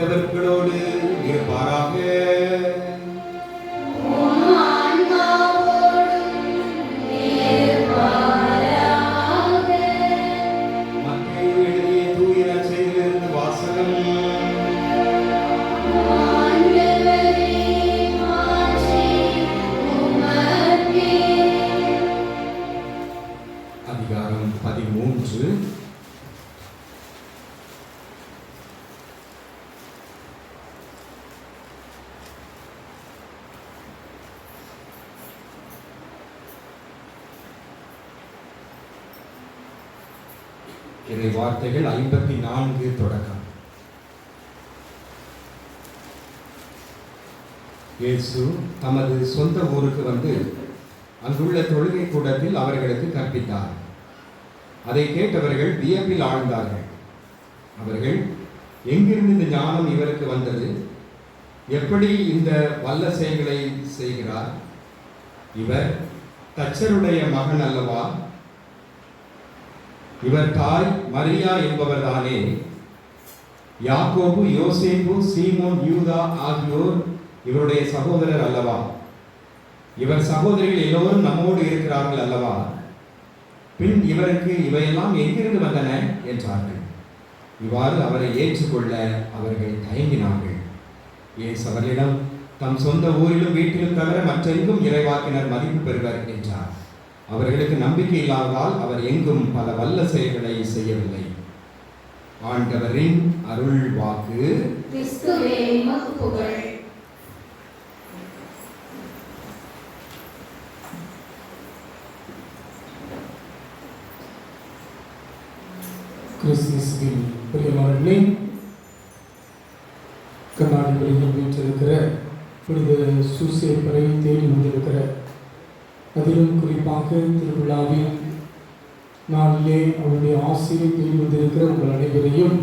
ஆண்டவர்களோடு இருப்பாராக. மத்தேயு எழுதிய தூய நற்செய்தியிலிருந்து வாசகம். அதிகாரம் 13. இறை வார்த்தைகள் 54 தொடக்கம். இயேசு தமது சொந்த ஊருக்கு வந்து அங்குள்ள தொழுகை கூடத்தில் அவர்களுக்கு கற்பித்தார். அதை கேட்டவர்கள் வியப்பில் ஆழ்ந்தார்கள். அவர்கள், எங்கிருந்து இந்த ஞானம் இவருக்கு வந்தது? எப்படி இந்த வல்ல செயல்களை செய்கிறார்? இவர் தச்சருடைய மகன் அல்லவா? இவர் தாய் மரியா என்பவர்தானே? யாக்கோபு, யோசேப்பு, சீமோன், யூதா ஆகியோர் இவருடைய சகோதரர் அல்லவா? இவர் சகோதரிகள் எல்லோரும் நம்மோடு இருக்கிறார்கள் அல்லவா? பின் இவருக்கு இவையெல்லாம் எங்கிருந்து வந்தன என்றார்கள். இவ்வாறு அவரை ஏற்றுக்கொள்ள அவர்கள் தயங்கினார்கள். இயேசு அவர்களிடம், தம் சொந்த ஊரிலும் வீட்டிலும் தவிர மற்றெங்கும் இறைவாக்கினர் மதிப்பு பெறுவர் என்றார். அவர்களுக்கு நம்பிக்கை இல்லாததால் அவர் எங்கும் பல வல்ல செயல்களை செய்யவில்லை. ஆண்டவரின் அருள் வாக்கு. கிறிஸ்துவே உமக்கு புகழ். கிறிஸ்துவின் பிரியமானவர்களே, கண்ணாடி வழியில் வீற்றிருக்கிற புனித சூசேப்பரை தேடி வந்திருக்கிற, அதிலும் குறிப்பாக திருவிழாவின் நாளிலே அவருடைய ஆசிரியை தேடி வந்திருக்கிற உங்கள் அனைவரையும்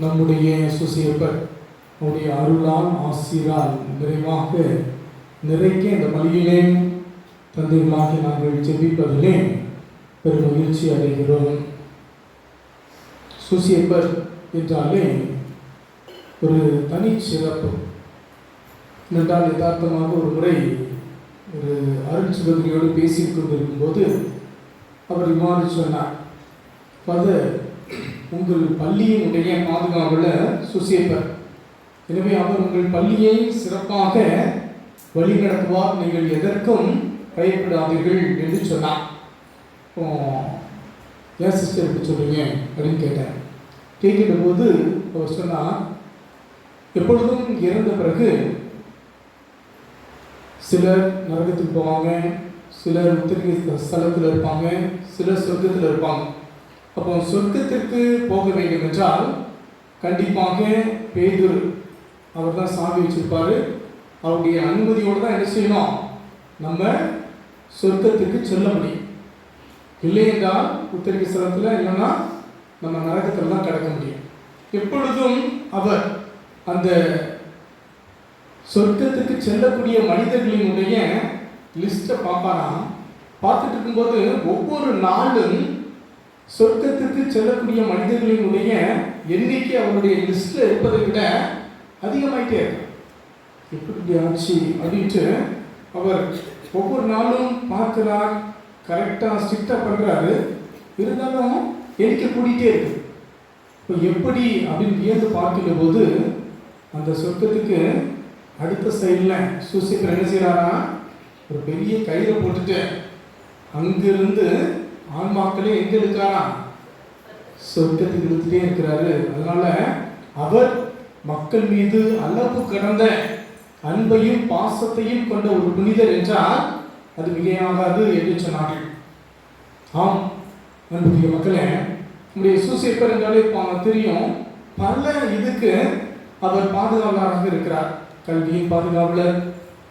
நம்முடைய சூசேப்பர் அவருடைய அருளால் ஆசிரால் நிறைவாக நிறைக்க இந்த பலியிலே தந்தைகளாகி நாங்கள் ஜெபிப்பதிலே பெரும் மகிழ்ச்சி அடைகிறோம். சூசேப்பர் என்றாலே ஒரு தனி சிறப்பு. என்றால் யதார்த்தமாக ஒரு முறை ஒரு அருட்சுபதிரியோடு பேசிக் கொண்டிருக்கும்போது அவர் இவ்வாறு சொன்னார், ஃபாதர், உங்கள் பள்ளியினுடைய பாதுகாவலர் சூசேப்பர். எனவே அவர் உங்கள் பள்ளியை சிறப்பாக வழிநடத்துவார், நீங்கள் எதற்கும் பயப்படாதீர்கள் என்று சொன்னார். ஏன் சிஸ்டர் எப்படி சொல்றீங்க அப்படின்னு கேட்டேன். கேட்கிற போது அவர் சொன்னார், எப்பொழுதும் இறந்த பிறகு சிலர் நரகத்துக்கு போவாங்க, சிலர் உத்திரிகை ஸ்தலத்தில் இருப்பாங்க, சிலர் சொர்க்கத்தில் இருப்பாங்க. அப்போ சொர்க்கத்திற்கு போக வேண்டும் என்றால் கண்டிப்பாக பேதுரு அவர் தான் சாவி வச்சிருப்பாரு. அவருடைய அனுமதியோடு தான் என்ன செய்யணும், நம்ம சொர்க்கத்துக்கு செல்ல முடியும். இல்லை என்றால் உத்திரிகை ஸ்தலத்தில், இல்லைன்னா நம்ம நரகத்தில் தான் கிடக்க முடியும். எப்பொழுதும் அவர் அந்த சொர்க்கத்துக்கு செல்லக்கூடிய மனிதர்களினுடைய லிஸ்ட்டை பார்ப்பாராம். பார்த்துட்டு இருக்கும்போது ஒவ்வொரு நாளும் சொர்க்கத்துக்கு செல்லக்கூடிய மனிதர்களினுடைய எண்ணிக்கை அவருடைய லிஸ்ட்டில் இருப்பதை விட அதிகமாயிட்டே இருக்கு. எப்படி ஆச்சு அப்படின்ட்டு அவர் ஒவ்வொரு நாளும் பார்க்குறார், கரெக்டாக ஸ்ட்ரிக்டாக பண்ணுறாரு. இருந்தாலும் எண்ணிக்கை கூட்டிகிட்டே இருக்கு. இப்போ எப்படி அப்படின்னு வியந்து பார்க்கிற போது அந்த சொர்க்கத்துக்கு அடுத்த சைடில் சூசேப்பர் என்ன செய்கிறாரா, ஒரு பெரிய கயிறை போட்டுட்டு அங்கிருந்து ஆன்மாக்களே எங்கே இருக்கிறாரா, சொர்க்கத்துக்கு இழுத்துட்டே இருக்கிறாரு. அதனால அவர் மக்கள் மீது அளவு கடந்த அன்பையும் பாசத்தையும் கொண்ட ஒரு புனிதர் என்றால் அது மிகையாகாது என்று சொன்னார்கள். ஆம் அன்புடைய மக்களே, நம்முடைய சூசேப்பர் என்றாலே தெரியும், பல இதுக்கு அவர் பாதுகாவலராக இருக்கிறார். கல்வியின் பாதுகாவலர்,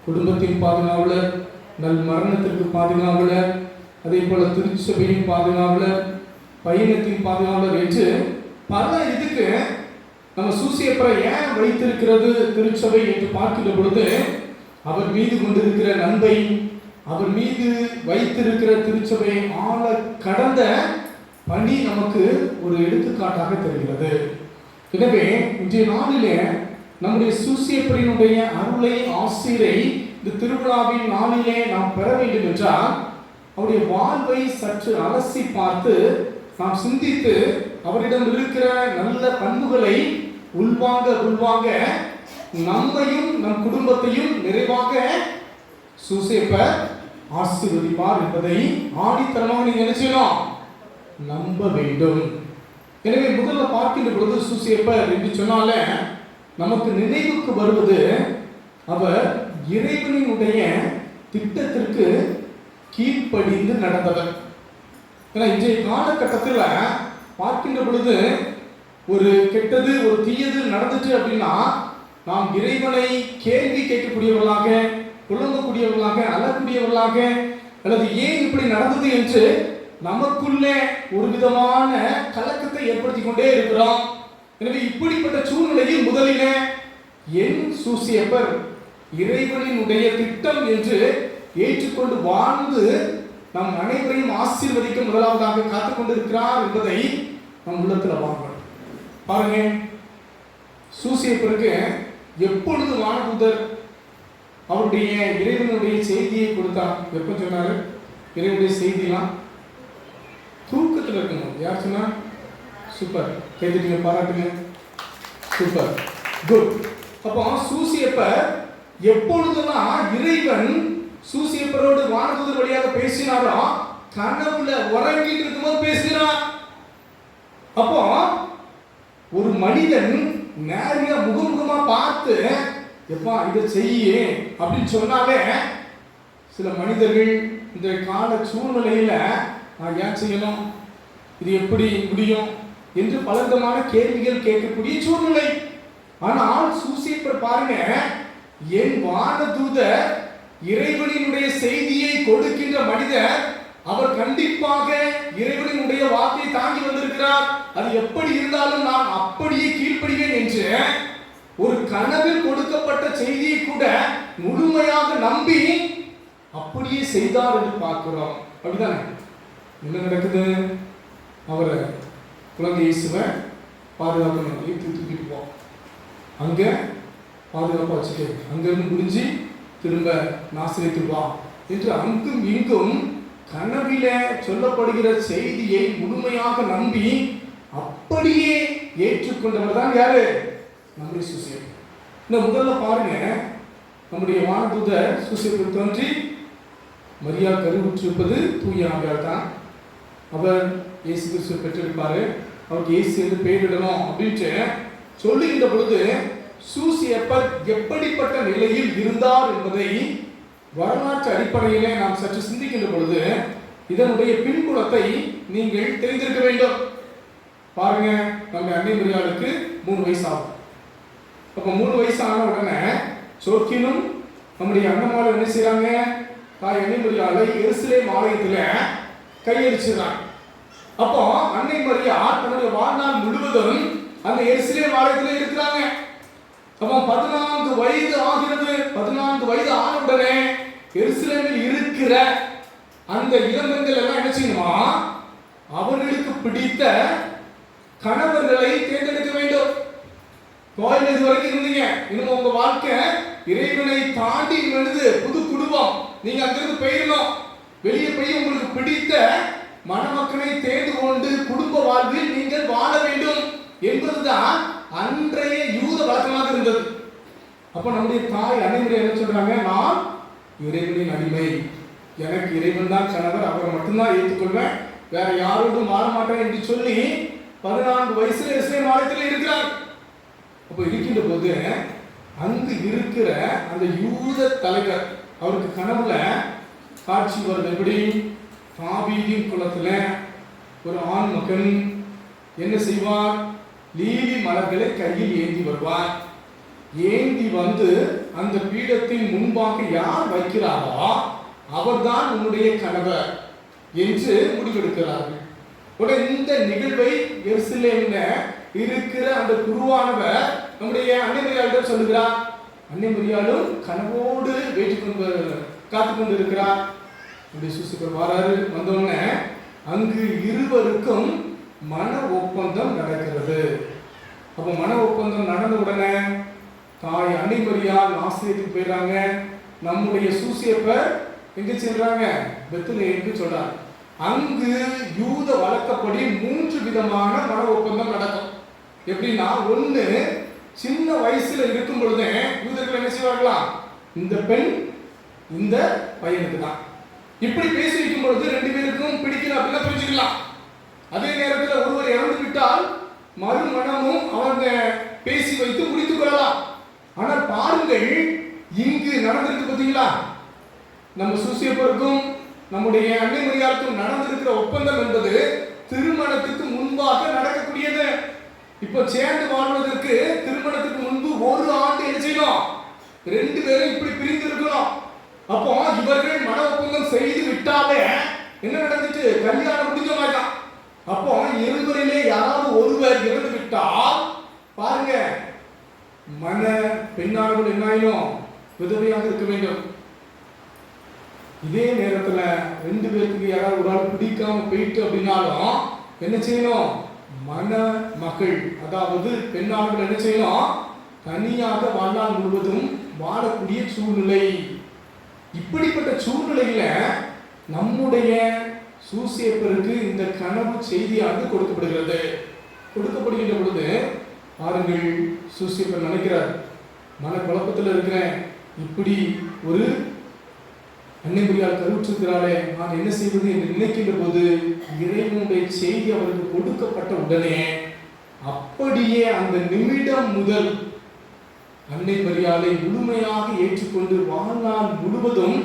குடும்பத்தின் பாதுகாவலர், நல் மரணத்திற்கு பாதுகாவலர், அதே போல திருச்சபையின் பாதுகாவலர், பயணத்தின் பாதுகாவலர் என்று பல இதுக்கு நம்ம சூசேப்பரை ஏன் வைத்திருக்கிறது திருச்சபை என்று பார்க்கிற பொழுது அவர் மீது கொண்டிருக்கிற நன்மை, அவர் மீது வைத்திருக்கிற திருச்சபை ஆள கடந்த பணி நமக்கு ஒரு எடுத்துக்காட்டாக தெரிகிறது. எனவே இன்றைய நாளிலே நம்முடைய சூசியப்பரினுடைய அருளை ஆசீரை இந்த திருவிழாவின் நாளிலே நாம் பெற வேண்டும் என்றால் அவருடைய வாழ்வை சற்று அலசி பார்த்து நாம் சிந்தித்து அவரிடம் இருக்கிற நல்ல பண்புகளை உள்வாங்க நம்மையும் நம் குடும்பத்தையும் நிறைவாக சூசேப்பர் ஆசீர்வதிப்பார் என்பதை ஆணித்தரமாக நீங்க நினைச்சலாம் நம்ப வேண்டும். எனவே முதல்ல பார்க்கின்ற பொழுது சூசேப்பர் என்று சொன்னால நமக்கு நினைவுக்கு வருவது அவர் இறைவனினுடைய திட்டத்திற்கு கீழ்ப்படிந்து நடந்தவர். ஏன்னா இன்றைய காலகட்டத்தில் பார்க்கின்ற பொழுது ஒரு கெட்டது ஒரு தீயது நடந்துச்சு அப்படின்னா நாம் இறைவனை கேள்வி கேட்கக்கூடியவர்களாக, புலம்பக்கூடியவர்களாக, அழக்கூடியவர்களாக, அல்லது ஏன் இப்படி நடந்தது என்று நமக்குள்ளே ஒரு விதமான கலக்கத்தை ஏற்படுத்தி கொண்டே இருக்கிறோம். எனவே இப்படிப்பட்ட சூழ்நிலையில் முதலிலே என் சூசியப்பர் இறைவனினுடைய திட்டம் என்று ஏற்றுக்கொண்டு வாழ்ந்து நம் அனைவரையும் ஆசீர்வதிக்க முதலாவதாக காத்துக் கொண்டிருக்கிறார் என்பதை நம் உள்ளத்தில் வாங்கணும். பாருங்க, சூசியப்பருக்கு எப்பொழுது வானதூதர் அவருடைய இறைவனுடைய செய்தியை கொடுத்தார்? எப்ப சொன்னாரு? இறைவனுடைய செய்திலாம் தூக்கத்தில் இருக்கணும். யார் சொன்னா? சூப்பர், கைதிங்க, பாராட்டுங்க, சூப்பர், குட். அப்போ சூசியப்பர் எப்பொழுதெல்லாம் இறைவன் சூசியப்பரோடு வானதூதர் வழியாக பேசினாரோ கனவுல உறங்கிட்டு இருக்கும்போது பேசினார். அப்போ ஒரு மனிதன் நேரியா முகமுகமா பார்த்து எப்பா இதை செய்ய அப்படின்னு சொன்னாலே சில மனிதர்கள் இந்த கால சூழ்நிலையில நான் ஏன் செய்யணும், இது எப்படி முடியும் என்று பலவிதமான கேள்விகள் கேட்கக்கூடிய சூழ்நிலை. ஆனால் சூசியப்பர் பாருங்க, என் வானதூதர் இறைவனினுடைய செய்தியை கொடுக்கின்ற மனிதர் அவர் கண்டிப்பாக இறைவனினுடைய வார்த்தையை தாங்கி வந்திருக்கிறார். அது எப்படி இருந்தாலும் நான் அப்படியே கீழ்ப்படிவேன் என்று ஒரு கனவில் கொடுக்கப்பட்ட செய்தியை கூட முழுமையாக நம்பி அப்படியே செய்தார் என்று பார்க்கிறோம். அப்படிதானே? என்ன நடக்குது? அவரை குழந்தை இயேசுவை பாதுகாக்கணும், தூக்கிட்டு போ, அங்க பாதுகாப்பா வச்சுட்டு அங்கிருந்து முடிஞ்சு திரும்ப நாசிரியத்து வா என்று அங்கும் இங்கும் கனவில சொல்லப்படுகிற செய்தியை முழுமையாக நம்பி அப்படியே ஏற்றுக்கொண்டவர் தான் யாரு? நம்முடைய சூசியப்பர். இந்த முதல்ல பாருங்க, நம்முடைய வானதூதர் சூசியப்பர் தோன்றி மரியா கருவுற்றிருப்பது தூய ஆவியால் தான். அவர் இயேசு கிறிஸ்துவை பெற்றிருப்பாரு, அவருக்கு இயேசு என்று பெயரிடணும் அப்படின்ட்டு சொல்லுகின்ற பொழுது சூசியப்பர் எப்படிப்பட்ட நிலையில் இருந்தார் என்பதை வரலாற்று அடிப்படையிலே நாம் சற்று சிந்திக்கின்ற பொழுது இதனுடைய பின்புலத்தை நீங்கள் தெரிந்திருக்க வேண்டும். பாருங்க, நம்ம அன்னை மரியாளுக்கு 3 வயசு ஆகும். அப்ப 3 வயசு ஆன உடனே சோக்கினும் நம்முடைய அண்ணமாள் என்ன செய்யறாங்க? தாய் அன்னை மரியாளை எருசலேம் ஆலயத்துல கையெறிச்சுறாங்க. அப்போ அன்னை மரியா தன்னுடைய வாழ்நாள் முழுவதும் அந்த எருசலேம் ஆலயத்துல இருக்கிறாங்க. அப்போ 14 வயது ஆகிறது. 14 வயது ஆன உடனே எருசலேமில் இருக்கிற அந்த இளம்பெண்கள் எல்லாம் என்ன செய்யணுமா? அவர்களுக்கு பிடித்த கணவர்களை தேர்ந்தெடுக்க வேண்டும். கோயில் இது வரைக்கும் இருந்தீங்க, இன்னும் உங்க வாழ்க்கை இறைவனை தாண்டி வருது, புது குடும்பம், நீங்க அங்கிருந்து போயிடணும். வெளியே போய் உங்களுக்கு பிடித்த மணமக்களை தேர்ந்து கொண்டு குடும்ப வாழ்வில் நீங்கள் வாழ வேண்டும் என்பதுதான் அன்றைய யூத வழக்கமாக இருந்தது. அப்ப நம்முடைய தாய் அன்னை மரியா என்ன சொல்றாங்க? நான் இறைவனின் அடிமை, எனக்கு இறைவன் தான் கணவர், அவரை மட்டும்தான் ஏற்றுக்கொள்வேன், வேற யாரோடும் வாழ மாட்டேன் என்று சொல்லி 14 வயசுல எருசலேம் ஆலயத்தில் இருக்கிறார். அப்ப இருக்கின்ற போது அங்கு இருக்கிற அந்த யூத தலைவர் அவருக்கு கனவுல காட்சி வருது. எப்படி? தாவீதின் குலத்துல ஒரு ஆண் மகன் என்ன செய்வார்? லீலி மலர்களை கையில் ஏந்தி வருவார். ஏந்தி வந்து அந்த பீடத்தின் முன்பாக யார் வைக்கிறாரோ அவர்தான் உன்னுடைய கணவர் என்று முடிவெடுக்கிறார்கள். உடனே இந்த நிகழ்வை எருசலேம்ல இருக்கிற அந்த குருவானவர் நம்முடைய அன்னை மரியாளிடம் சொல்லுகிறார். அன்னை மரியாளும் கனவோடு காத்துக்கொண்டு இருக்கிறார். சூசியப்பர் வாராரு. வந்தோடனே அங்கு இருவருக்கும் மன ஒப்பந்தம் நடக்கிறது. அப்போ மன ஒப்பந்தம் நடந்த உடனே தாய் அன்னை மரியாள் ஆசிரியத்துக்கு போயிடுறாங்க. நம்முடைய சூசியப்பர் எங்க செல்றாங்க? பெத்லகேமுக்கு சொல்றாங்க. அங்கு யூத வழக்கப்படி 3 விதமான மன ஒப்பந்தம் நடக்கும். எப்படின்னா, ஒண்ணு சின்ன வயசுல இருக்கும் பொழுது யூதர்கள் என்ன செய்வார்களாம், இந்த பெண் இந்த பையனுக்கு தான். இப்படி பேசி வைக்கும் பொழுது 2 பேருக்கும் பிடிக்கல அப்படின்னா புரிஞ்சுக்கலாம். அதே நேரத்தில் ஒருவர் இறந்து விட்டால் மறுமணமும் அவங்க பேசி வைத்து முடித்துக் கொள்ளலாம். ஆனால் பாருங்கள், இங்கு நடந்திருக்கு பார்த்தீங்களா, நம்ம சூசியப்பருக்கும் நம்முடைய அன்னை மரியாளுக்கும் நடந்திருக்கிற ஒப்பந்தம் என்பது திருமணத்துக்கு முன்பாக நடக்கக்கூடியது. இப்போ சேர்ந்து வாழ்வதற்கு திருமணத்துக்கு முன்பு 1 ஆண்டு என்ன செய்யணும், 2 பேரும் இப்படி பிரிந்து இருக்கணும். அப்போ இவர்கள் மன ஒப்பந்தம் செய்து விட்டாலே என்ன நடந்துட்டு, கல்யாணம் முடிஞ்ச மாதிரி தான். அப்போ இருவரிலே யாராவது ஒருவர் இறந்து விட்டால் பாருங்க, மன பெண்ணானவர்கள் என்ன ஆயிடும், விதவையாக இருக்க வேண்டும். இதே நேரத்துல 2 பேருக்கு யாராவது ஒரு ஆள் பிடிக்காம போயிட்டு அப்படின்னாலும் என்ன செய்யணும், மன மகள் அதாவது பெண்ணானவர்கள் என்ன செய்யணும், தனியாக வாழ்நாள் முழுவதும் வாழக்கூடிய சூழ்நிலை. இப்படிப்பட்ட சூழ்நிலையில நம்முடைய சூசியப்பருக்கு இந்த கனவு செய்தியானது கொடுக்கப்படுகிறது. கொடுக்கப்படுகின்ற பொழுது பாருங்கள், சூசியப்பர் நினைக்கிறார், மன குழப்பத்தில் இருக்கிறேன், இப்படி ஒரு அன்னை மரியாள் கருவுற்றிருக்கிறாளே, நான் என்ன செய்வது என்று நினைக்கின்ற போது இறைவனுடைய செய்தி அவருக்கு கொடுக்கப்பட்ட உடனே அப்படியே அந்த நிமிடம் முதல் அன்னை மரியாளை முழுமையாக ஏற்றுக்கொண்டு வாழ்நாள் முழுவதும்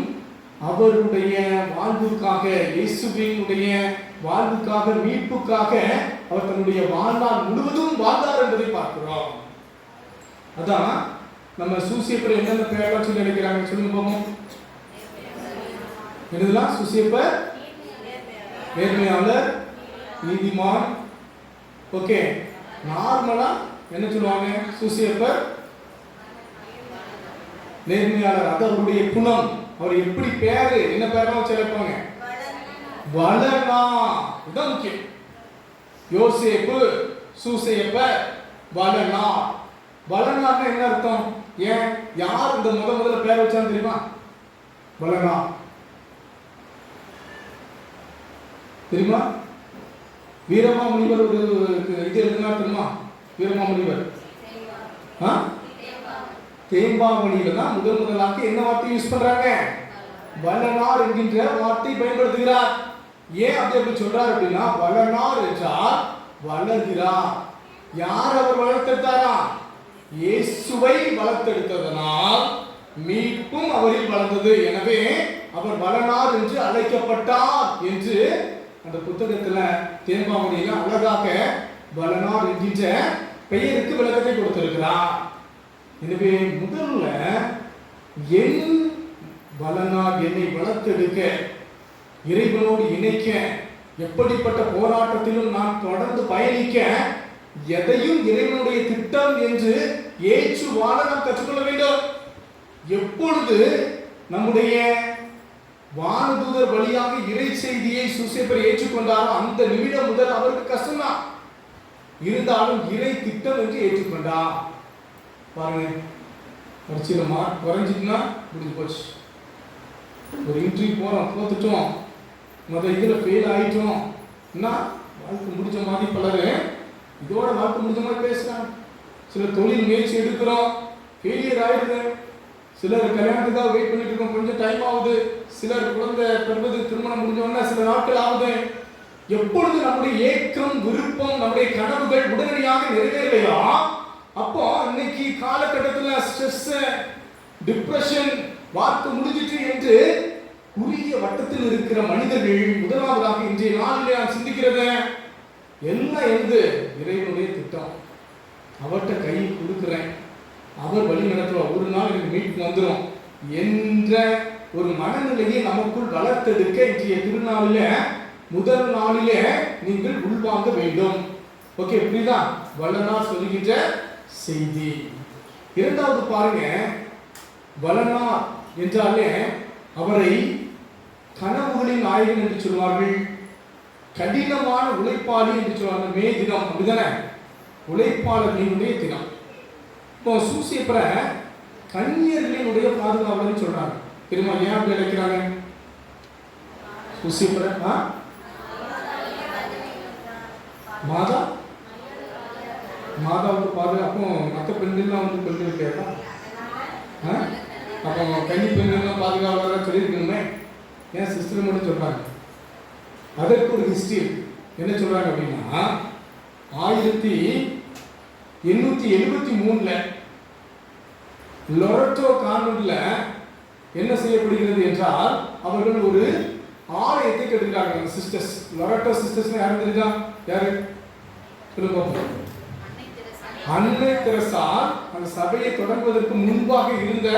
அவருடைய வாழ்வுக்காக, இயேசுவினுடைய வாழ்வுக்காக, மீட்புக்காக அவர் தன்னுடைய வாழ்நாள் முழுவதும் வாழ்ந்தார் என்பதை பார்க்கிறோம். அதான் நம்ம சூசியப்பர் என்னென்ன பெயரெல்லாம் சொல்லி நினைக்கிறாங்க சொல்லுங்க போவோம். என்னதெல்லாம்? சூசியப்பர் நேர்மையாளர், நீதிமான். ஓகே, நார்மலா என்ன சொல்லுவாங்க? சூசியப்பர் நேர்மையாளர். அது அவருடைய குணம். அவர் எப்படி பேரு, என்ன பேரெல்லாம் வச்சு அழைப்பாங்க? வளனா. இதுதான் முக்கியம். யோசேப்பு, சூசையப்பர், வளனா. வளனான்னா என்ன அர்த்தம்? ஏன், யார் இந்த முதல்ல பேர் வச்சான்னு தெரியுமா? வளனா தெரியுமா? வீரமாமுனிவர் ஒரு இது எழுதினா தெரியுமா? வீரமாமுனிவர் தேம்பாவணியில தான் முதலாக என்ன வார்த்தை யூஸ் பண்றாங்க? வளனார் என்கின்ற வார்த்தை பயன்படுத்துகிறார். ஏன் அப்படி சொல்றார் அப்படின்னா, வளனார் என்றால் வளர்கிறார். யார் அவர் வளர்த்தெடுத்தாரா? இயேசுவை வளர்த்தெடுத்ததனால் மீட்பும் அவரில் வளர்ந்தது. எனவே அவர் வளனார் என்று அழைக்கப்பட்டார் என்று அந்த புத்தகத்துல தேம்பாவணியில அழகாக வளனார் என்கின்ற பெயருக்கு விளக்கத்தை கொடுத்திருக்கிறார். எனவே முதல்ல என் வளனார் என்னை வளர்த்தெடுக்க, இறைவனோடு இணைக்க, எப்படிப்பட்ட போராட்டத்திலும் நான் தொடர்ந்து பயணிக்க, எதையும் இறைவனுடைய திட்டம் என்று ஏற்று வாழ நாம் கற்றுக்கொள்ள வேண்டும். எப்பொழுது நம்முடைய வானதூதர் வழியாக இறை செய்தியை சூசேப்பர் ஏற்றுக்கொண்டாரோ அந்த நிமிடம் முதல் அவருக்கு கஷ்டம்தான். இருந்தாலும் இறை திட்டம் என்று ஏற்றுக்கொண்டார். பாருங்க, பரீட்சையில் மார்க் குறைஞ்சிட்டுனா முடிஞ்சு போச்சு. ஒரு இன்டர்வியூ போகிறோம், தோத்துட்டோம், இதில் ஃபெயில் ஆகிட்டோம், என்ன வாழ்க்கை முடிஞ்ச மாதிரி பலர் இதோட வாழ்க்கை முடிஞ்ச மாதிரி பேசுகிறாங்க. சிலர் தொழில் முயற்சி எடுக்கிறோம், ஃபெயிலியர் ஆகிடுது. சிலர் கல்யாணத்துக்காக வெயிட் பண்ணிட்டு இருக்கோம், கொஞ்சம் டைம் ஆகுது. சிலர் குழந்தை பிறகு திருமணம் முடிஞ்சோன்னா சில நாட்கள் ஆகுது. எப்பொழுது நம்முடைய ஏக்கம், விருப்பம், நம்முடைய கனவுகள் உடனடியாக நிறைவேறலையோ அப்போ இன்னைக்கு காலகட்டத்தில் ஸ்ட்ரெஸ், டிப்ரெஷன், வாழ்க்கை முடிஞ்சிட்டு என்று குறுகிய வட்டத்தில் இருக்கிற மனிதர்கள் முதலாவதாக இன்றைய நாளிலே நான் சிந்திக்கிறது எல்லாம் எழுது இறைவனுடைய திட்டம். அவர்கிட்ட கை கொடுக்கிறேன், அவர் வழி நடத்துவார், ஒரு நாள் எனக்கு மீட்பு வந்துடும் என்ற ஒரு மனநிலையை நமக்குள் வளர்த்தெடுக்க இன்றைய திருநாளில முதல் நாளிலே நீங்கள் உள்வாங்க வேண்டும். ஓகே, இப்படிதான் வளனார் சொல்லுகின்ற செய்தி. இரண்டாவது பாருங்க, வளனார் என்றாலே அவரை கனவுகளின் நாயகன் என்று சொல்வார்கள், கடினமான உழைப்பாளி என்று சொல்வார்கள். மே தினம் அப்படிதானே, உழைப்பாளர்களுடைய தினம். இப்போ சூசியப்பரை கன்னியர்களினுடைய பாதுகாவலர் சொல்றாங்க. தெரியுமா ஏன் அப்படி அழைக்கிறாங்க சூசியப்பரை? மாதா மாதாவுக்கு பாதுகாப்பும் மற்ற பெண்கள்லாம் வந்து பெண்கள் கேட்டா அப்போ கன்னி பெண்கள்லாம் பாதுகாவலராக சொல்லியிருக்கணுமே, ஏன் சிஸ்டர் மட்டும் சொல்றாங்க? அதற்கு ஒரு ஹிஸ்டரி என்ன சொல்றாங்க அப்படின்னா 1873 லொரட்டோ கான்வென்ட்ல என்ன செய்யப்படுகிறது என்றால் அவர்கள் ஒரு ஆலயத்தை கட்டுகிறார்கள். சிஸ்டர்ஸ், லொரட்டோ சிஸ்டர்ஸ் யாரும் தெரிஞ்சா? யாரு சொல்லுங்க. அன்னை தெரசா அந்த சபையை தொடங்குவதற்கு முன்பாக இருந்த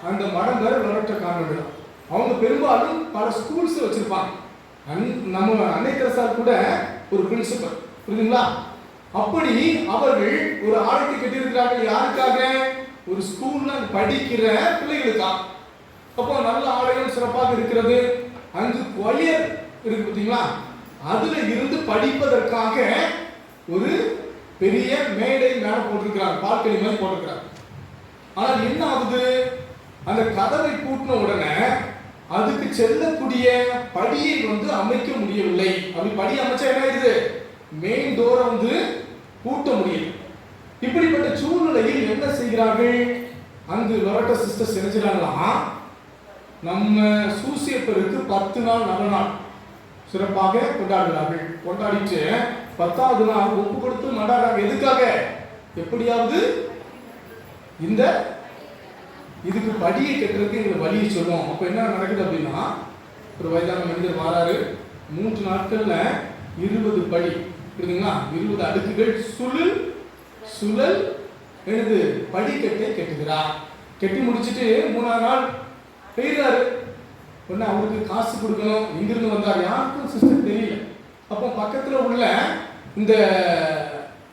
அந்த மடம் வேற லொரட்டோ கான்வென்ட். அவங்க பெரும்பாலும் பல ஸ்கூல்ஸ் வச்சிருப்பாங்க. நம்ம அன்னை தெரசா கூட ஒரு பிரின்சிபல், புரியுதுங்களா? அப்படி அவர்கள் ஒரு ஆலயத்தை கட்டியிருக்கிறார்கள். யாருக்காக? ஒரு ஸ்கூல்ல படிக்கிற பிள்ளைகளுக்காக. அப்போ நல்ல ஆலயம் சிறப்பாக இருக்கிறது. அங்கு கொயர் இருக்கு பார்த்தீங்களா, அதுல இருந்து படிப்பதற்காக ஒரு பெரிய மேடை மேல போட்டிருக்கிறாங்க, பால்கனி மாதிரி போட்டிருக்கிறாங்க. ஆனால் என்ன ஆகுது, அந்த கதவை பூட்டின உடனே அதுக்கு செல்லக்கூடிய படியை வந்து அமைக்க முடியவில்லை. அப்படி படி அமைச்சா என்ன ஆயிடுது, மெயின் டோரை வந்து பூட்ட முடியும். இப்படிப்பட்ட சூழ்நிலையில் என்ன செய்கிறார்கள், அங்கு லொரட்டோ சிஸ்டர்ஸ் என்ன செய்றாங்களா, நம்ம சூசியப்பருக்கு 10 நாள் நல்ல நாள் சிறப்பாக கொண்டாடுகிறார்கள். கொண்டாடிட்டு 10வது நாள் ஒப்பு கொடுத்து மண்டாடுறாங்க. எதுக்காக? எப்படியாவது இந்த இதுக்கு படியை கட்டுறதுக்கு இந்த வழியை சொல்லுவோம். அப்ப என்ன நடக்குது அப்படின்னா, ஒரு வயதான மனிதர் வராரு. 3 நாட்கள்ல 20 படி இருக்குங்களா, 20 அடுக்குகள் சுழல் எழுது படிக்கட்டை கட்டுகிறார். கட்டி முடிச்சுட்டு 3ஆவது நாள் போயிடுறாரு. உடனே அவருக்கு காசு கொடுக்கணும். எங்கிருந்து வந்தார் யாருக்கும் சிஸ்டம் தெரியல. அப்போ பக்கத்துல உள்ள இந்த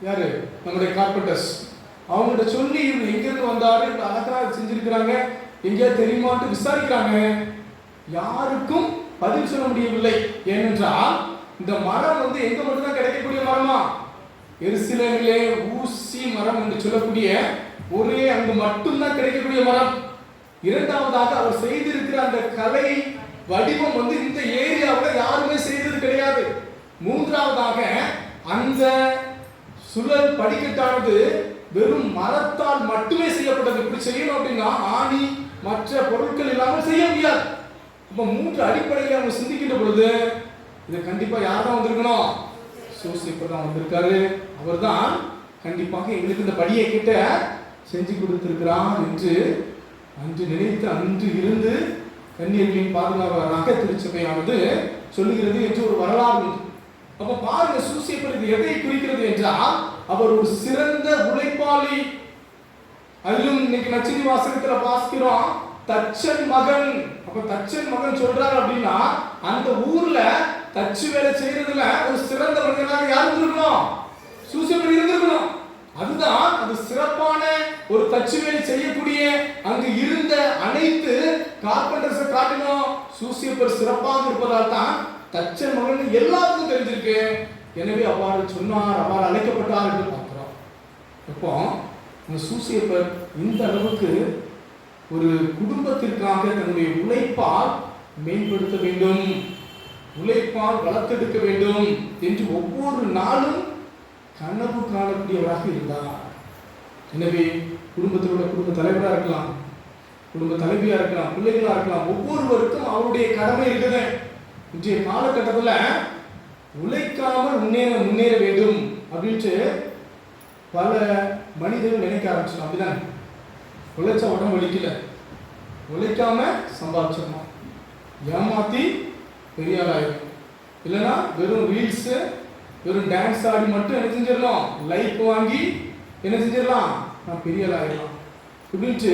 யாரு நம்முடைய கார்பெண்டர்ஸ் அவங்கள்ட்ட சொல்லி இவர் எங்கிருந்து வந்தாரு, இப்ப அழகா செஞ்சிருக்கிறாங்க, எங்கேயாவது தெரியுமான்னு விசாரிக்கிறாங்க. யாருக்கும் பதில் சொல்ல முடியவில்லை. ஏனென்றால் இந்த மரம் வந்து எங்க மட்டும்தான் கிடைக்கக்கூடிய மரமா, எருசலேமிலே ஊசி மரம் என்று சொல்லக்கூடிய ஒரே அங்கு மட்டும்தான் கிடைக்கக்கூடிய மரம். இரண்டாவதாக அவர் செய்திருக்கிற அந்த கலை வடிவம் வந்து இந்த ஏரியாவில் யாருமே செய்தது கிடையாது. மூன்றாவதாக அந்த சுழல் படிக்கட்டானது வெறும் மரத்தால் மட்டுமே செய்யப்பட்டது. இப்படி செய்யணும் அப்படின்னா ஆணி மற்ற பொருட்கள் இல்லாமல் செய்ய முடியாது. அப்ப 3 அடிப்படையில் அவங்க சிந்திக்கின்ற பொழுது இது கண்டிப்பா யார் தான் வந்திருக்கணும், சூசியப்பர் தான் வந்திருக்காரு. அவர் தான் கண்டிப்பாக எங்களுக்கு இந்த படியை கிட்ட செஞ்சு கொடுத்திருக்கிறார் என்று அன்று நினைத்து அன்று இருந்து கன்னியர்களின் பாதுகாவலராக திருச்சபையானது சொல்லுகிறது என்று ஒரு வரலாறு. அப்ப பாருங்க, சூசியப்பர் இது எதை குறிக்கிறது என்றால் அவர் ஒரு சிறந்த உழைப்பாளி. அதிலும் இன்னைக்கு நச்சினி வாசகத்துல வாசிக்கிறோம் தச்சன் மகன். அப்ப தச்சன் மகன் சொல்றாரு அப்படின்னா அந்த ஊர்ல தச்சு வேலை செய்யறதுல ஒரு சிறந்த மனிதனாக யார் இருக்கணும், சூசியப்பர் இருந்திருக்கணும். அதுதான் அது சிறப்பான ஒரு தச்சு வேலை செய்யக்கூடிய அங்கு இருந்த அனைத்து கார்பெண்டர்ஸை காட்டினோம். சூசியப்பர் சிறப்பாக இருப்பதால் தான் தச்சன் மகன் எல்லாருக்கும் தெரிஞ்சிருக்கு. எனவே அவ்வாறு சொன்னார், அவ்வாறு அழைக்கப்பட்டார் என்று பார்க்கிறோம். இப்போ சூசியப்பர் இந்த அளவுக்கு ஒரு குடும்பத்திற்காக தன்னுடைய உழைப்பால் மேம்படுத்த வேண்டும், உழைப்பால் வளர்த்தெடுக்க வேண்டும் என்று ஒவ்வொரு நாளும் கனவு காணக்கூடியவராக இருந்தார். எனவே குடும்பத்தில் உள்ள குடும்ப தலைவராக இருக்கலாம், குடும்ப தலைவியா இருக்கலாம், பிள்ளைகளா இருக்கலாம், ஒவ்வொருவருக்கும் அவருடைய கடமை இருக்குது. இன்றைய காலகட்டத்தில் உழைக்காமல் முன்னேற வேண்டும் அப்படின்ட்டு பல மனிதர்கள் நினைக்க ஆரம்பிச்சோம். அப்படிதான், உழைச்சா உடம்பு வலிக்கல, உழைக்காம சம்பாதிச்சிடணும், ஏமாத்தி பெரிய ஆளாயிரும், இல்லைன்னா வெறும் ரீல்ஸு வெறும் டான்ஸ் ஆடி மட்டும் என்ன செஞ்சிடலாம், லைக் வாங்கி என்ன செஞ்சிடலாம், நான் பெரிய ஆளாயிடலாம் அப்படின்ட்டு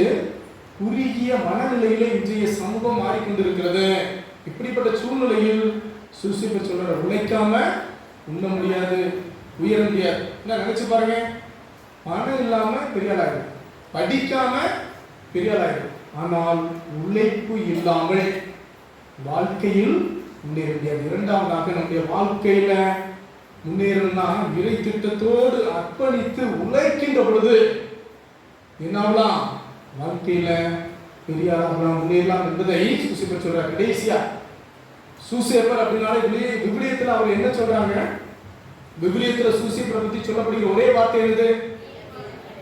குறுகிய மனநிலையில இன்றைய சமூகம் மாறிக்கொண்டிருக்கிறது. இப்படிப்பட்ட சூழ்நிலையில் சூசியப்பர் சொல்ற உழைக்காம உண்ண முடியாது, உயர முடியாது. என்ன நினைச்சு பாருங்க, பணம் இல்லாம பெரிய ஆளாயிடும், படிக்காம பெரிய ஆளாயிடும். ஆனால் உழைப்பு இல்லாமல் வாழ்க்கையில் முன்னேற முடியாது. இரண்டாவதாக நம்முடைய வாழ்க்கையில முன்னேறணும்னா இறை திட்டத்தோடு அர்ப்பணித்து உழைக்கின்ற பொழுது என்னாகலாம்? வாழ்க்கையில பெரியாராகலாம், முன்னேறலாம் என்பதை சூசேப்பர் சொல்றார். கடைசியா சூசேப்பர் அப்படின்னாலே விவிலியத்துல அவர் என்ன சொல்றாங்க? விவிலியத்துல சூசேப்பரை பத்தி சொல்லப்படுகிற ஒரே வார்த்தை என்னது?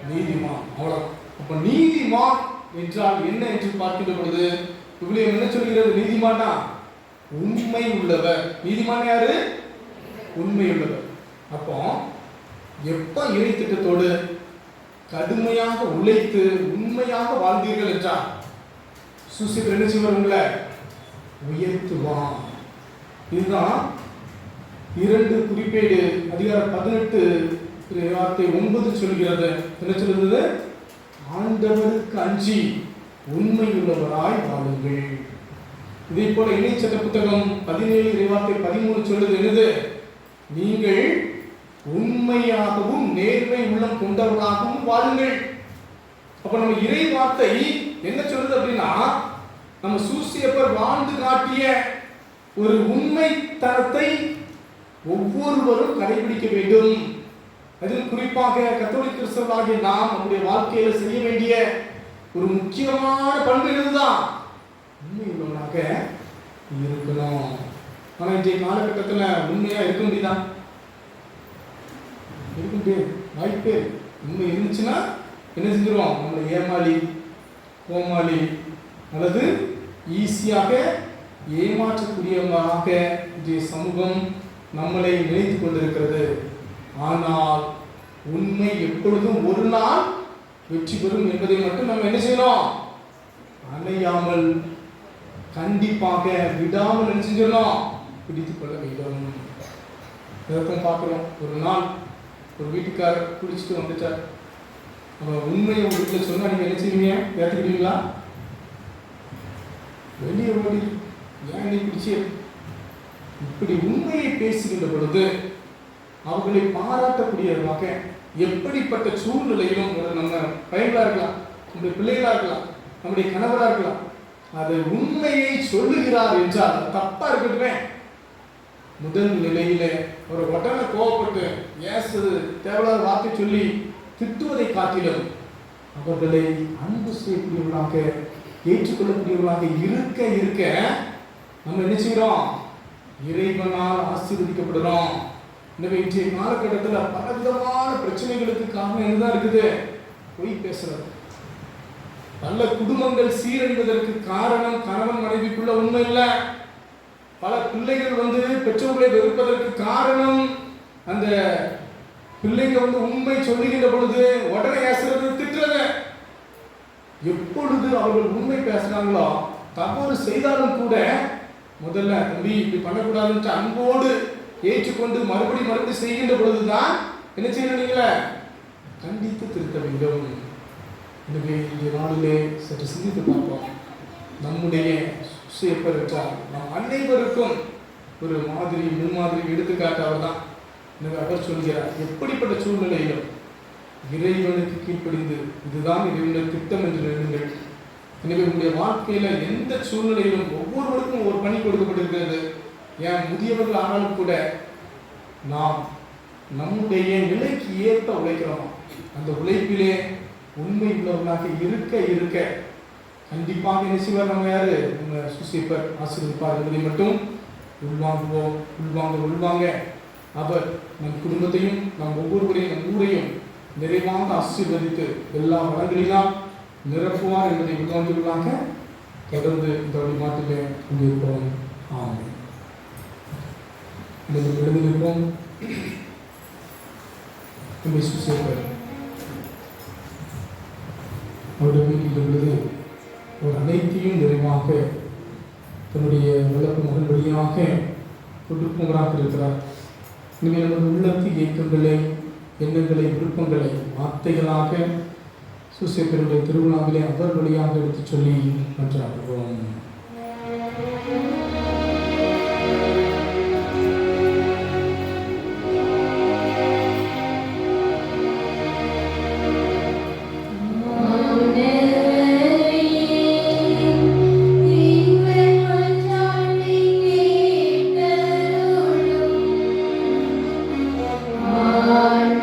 நீதிமான். அவ்வளவு. அப்ப நீதிமான் என்றால் என்ன என்று பார்க்கின்ற பொழுது விவிலியம் என்ன சொல்கிறது? நீதிமானா உண்மை உள்ளவர். நீதிமான் யாரு? உண்மை உள்ளவர். அப்போ எப்ப இறை திட்டத்தோடு கடுமையாக உழைத்து உண்மையாக வாழ்ந்தீர்கள் என்றால் சூசேப்பர் என்ன செய்வார்? உங்களை உயர்த்துவான். இதுதான் 2 குறிப்பேடு அதிகாரம் 18 வார்த்தை 9 சொல்கிறது. என்ன சொல்கிறது? ஆண்டவருக்கு அஞ்சி உண்மையுள்ளவராய் வாழுங்கள். இதே போல இணைச்சட்ட புத்தகம் 17 வார்த்தை 13 சொல்லுது. என்னது? நீங்கள் உண்மையாகவும் நேர்மை உள்ளம் கொண்டவர்களாகவும் வாழுங்கள். அப்ப நம்ம இறை வார்த்தை என்ன சொல்றது அப்படின்னா, நம்ம சூசேப்பர் வாழ்ந்து காட்டிய ஒரு உண்மைத்தனத்தை ஒவ்வொருவரும் கடைபிடிக்க வேண்டும். அதில் குறிப்பாக கத்தோலிக்க கிறிஸ்தவர்களாகிய நாம் நம்முடைய வாழ்க்கையில செய்ய வேண்டிய ஒரு முக்கியமான பண்பு இதுதான், உண்மை உள்ளவனாக இருக்கணும். ஆனா இன்றைய காலகட்டத்தில் உண்மையா இருக்க முடியுதா? இருக்க முடியாது, வாய்ப்பே. உண்மை இருந்துச்சுன்னா என்ன செஞ்சிருவோம்? நம்மளை ஏமாளி, கோமாளி அல்லது ஈஸியாக ஏமாற்றக்கூடியவங்களாக இன்றைய சமூகம் நம்மளை நினைத்து கொண்டிருக்கிறது. ஆனால் உண்மை எப்பொழுதும் ஒரு நாள் வெற்றி பெறும் என்பதை மட்டும் நம்ம என்ன செய்யணும்? அணையாமல், கண்டிப்பாக விடாமல் என்ன செஞ்சிடணும்? பிடித்துக் கொள்ள வேண்டும். இதற்கும் பார்க்கிறோம். ஒரு நாள் ஒரு வீட்டுக்காரர் குடிச்சிட்டு வந்துட்டார். அவர் உண்மையை ஒரு வீட்டில் சொன்னா நீங்க என்ன செய்வீங்க? ஏற்றுக்கிட்டீங்களா? வெளியே ஓடி ஏன் நீ குடிச்சு? இப்படி உண்மையை பேசுகின்ற பொழுது அவர்களை பாராட்டக்கூடியவர்களாக எப்படிப்பட்ட சூழ்நிலையிலும் நம்ம பையங்களா இருக்கலாம், நம்முடைய பிள்ளைகளா இருக்கலாம், நம்முடைய கணவராக இருக்கலாம், அது உண்மையை சொல்லுகிறார் என்றால் தப்பா இருக்கட்டுமே. முதல் நிலையில ஒரு உடனே கோவப்பட்டு ஏசுது தேவையான வார்த்தை சொல்லி திட்டுவதை காட்டிலும் அவர்களை அன்பு செய்யக்கூடியவர்களாக, ஏற்றுக்கொள்ளக்கூடியவர்களாக இருக்க இருக்க நம்ம என்ன செய்யறோம்? இறைவனால் ஆசீர்வதிக்கப்படுறோம். எனவே இன்றைய காலகட்டத்தில் பலவிதமான பிரச்சனைகளுக்கு காரணம் என்னதான் இருக்குது? பொய் பேசுறது. பல குடும்பங்கள் சீரழிவதற்கு காரணம் கணவன் மனைவிக்குள்ள உண்மை இல்லை. பல பிள்ளைகள் பெற்றோர்களை வெறுப்பதற்கு காரணம் அந்த பிள்ளைங்க உண்மை சொல்லுகின்ற பொழுது உடனே பேசுறது, திட்டுறது. எப்பொழுது அவர்கள் உண்மை பேசுறாங்களோ, தவறு செய்தாலும் கூட முதல்ல தம்பி இப்படி பண்ணக்கூடாதுன்னு அன்போடு ஏற்றுக்கொண்டு மறுபடி செய்கின்ற பொழுதுதான் என்ன செய்யணும்? நீங்களே கண்டித்து திருத்த வேண்டும். எனவே இந்த நாளிலே சற்று சிந்தித்து பார்ப்போம். நம்முடைய சூசேப்பர் என்றால் நம் அனைவருக்கும் ஒரு மாதிரி, முன்மாதிரி, எடுத்துக்காட்டு அவர் தான். எனவே அவர் சொல்கிறார், எப்படிப்பட்ட சூழ்நிலையிலும் இறைவனுக்கு கீழ்ப்படிந்து இதுதான் இறைவனுடைய திட்டம் என்று நிறுங்கள். எனவே உங்களுடைய வாழ்க்கையில எந்த சூழ்நிலையிலும் ஒவ்வொருவருக்கும் ஒரு பணி கொடுக்கப்பட்டிருக்கிறது. ஏன் முதியவர்கள் ஆனாலும் கூட நாம் நம்முடைய நிலைக்கு ஏற்ப உழைக்கிறோம். அந்த உழைப்பிலே உண்மை உள்ளவர்களாக இருக்க இருக்க கண்டிப்பாக என்ன செய்வார்? நம்ம யாரு? நம்ம சூசேப்பர் ஆசீர்வதிப்பார் என்பதை மட்டும் உள்வாங்குவோம். உள்வாங்க. அவர் நம் குடும்பத்தையும் நம் ஒவ்வொருவரையும் நம் ஊரையும் நிறைவாக ஆசீர்வதித்து எல்லா வளங்களிலும் நிரப்புவார் என்பதை உள்வாங்குவதாக தொடர்ந்து இந்த வழிபாட்டிலே இருப்போம். ஆமென். எழுந்திருப்போம். சூசேப்பர் அவருடைய வீட்டில் இருந்தது ஒரு அனைத்தையும் நிறைவாக தன்னுடைய வளர்ப்பு மகன் வழியாக கொடுப்பவராக இருக்கிறார். எனவே நமது உள்ளத்து இயக்கங்களை, எண்ணங்களை, விருப்பங்களை வார்த்தைகளாக சூசேப்பருடைய திருவிழாவிலே அவர் வழியாக எடுத்துச் சொல்லி மன்றாடுவோம். Amen.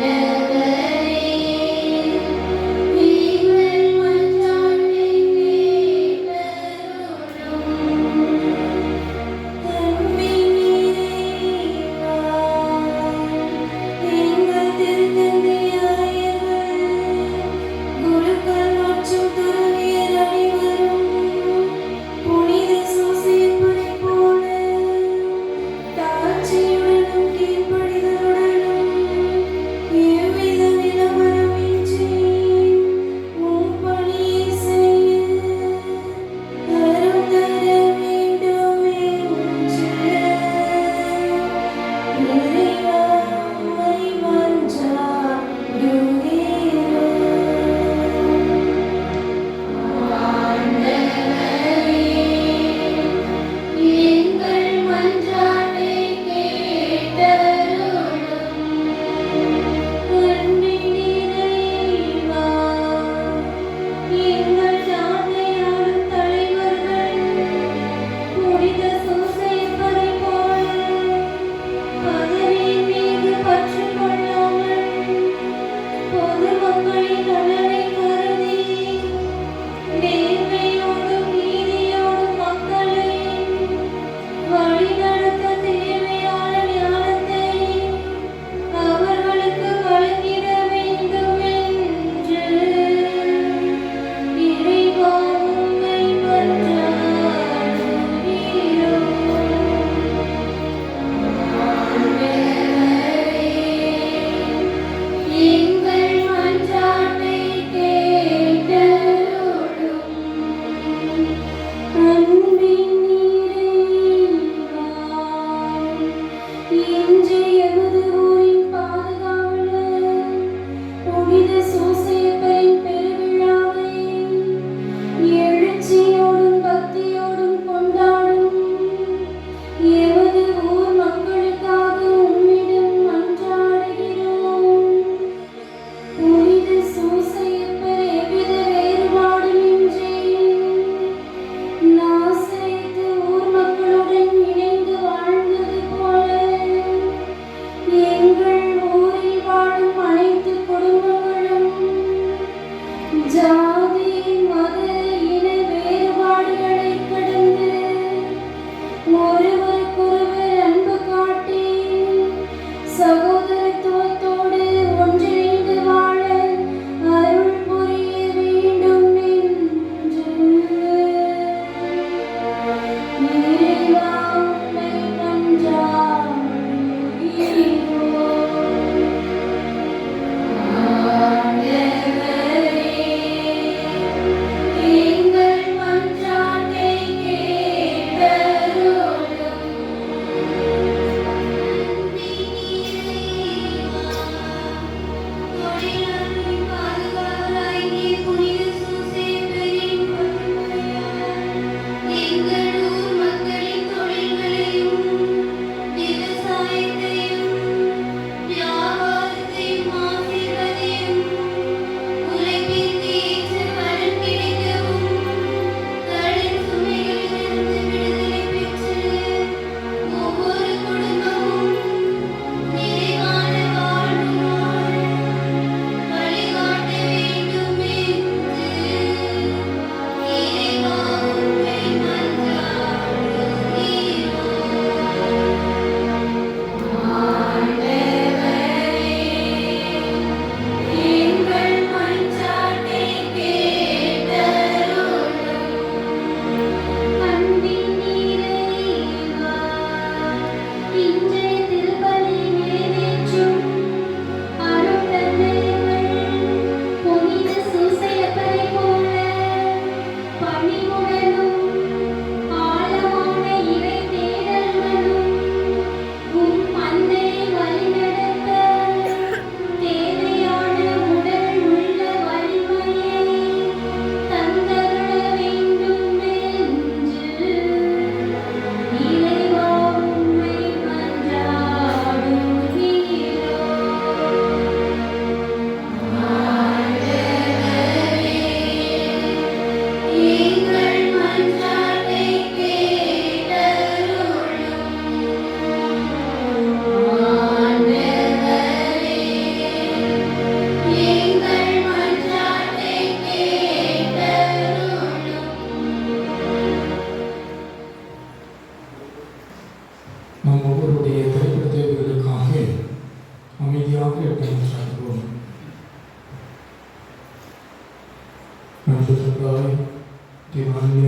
தேவாலய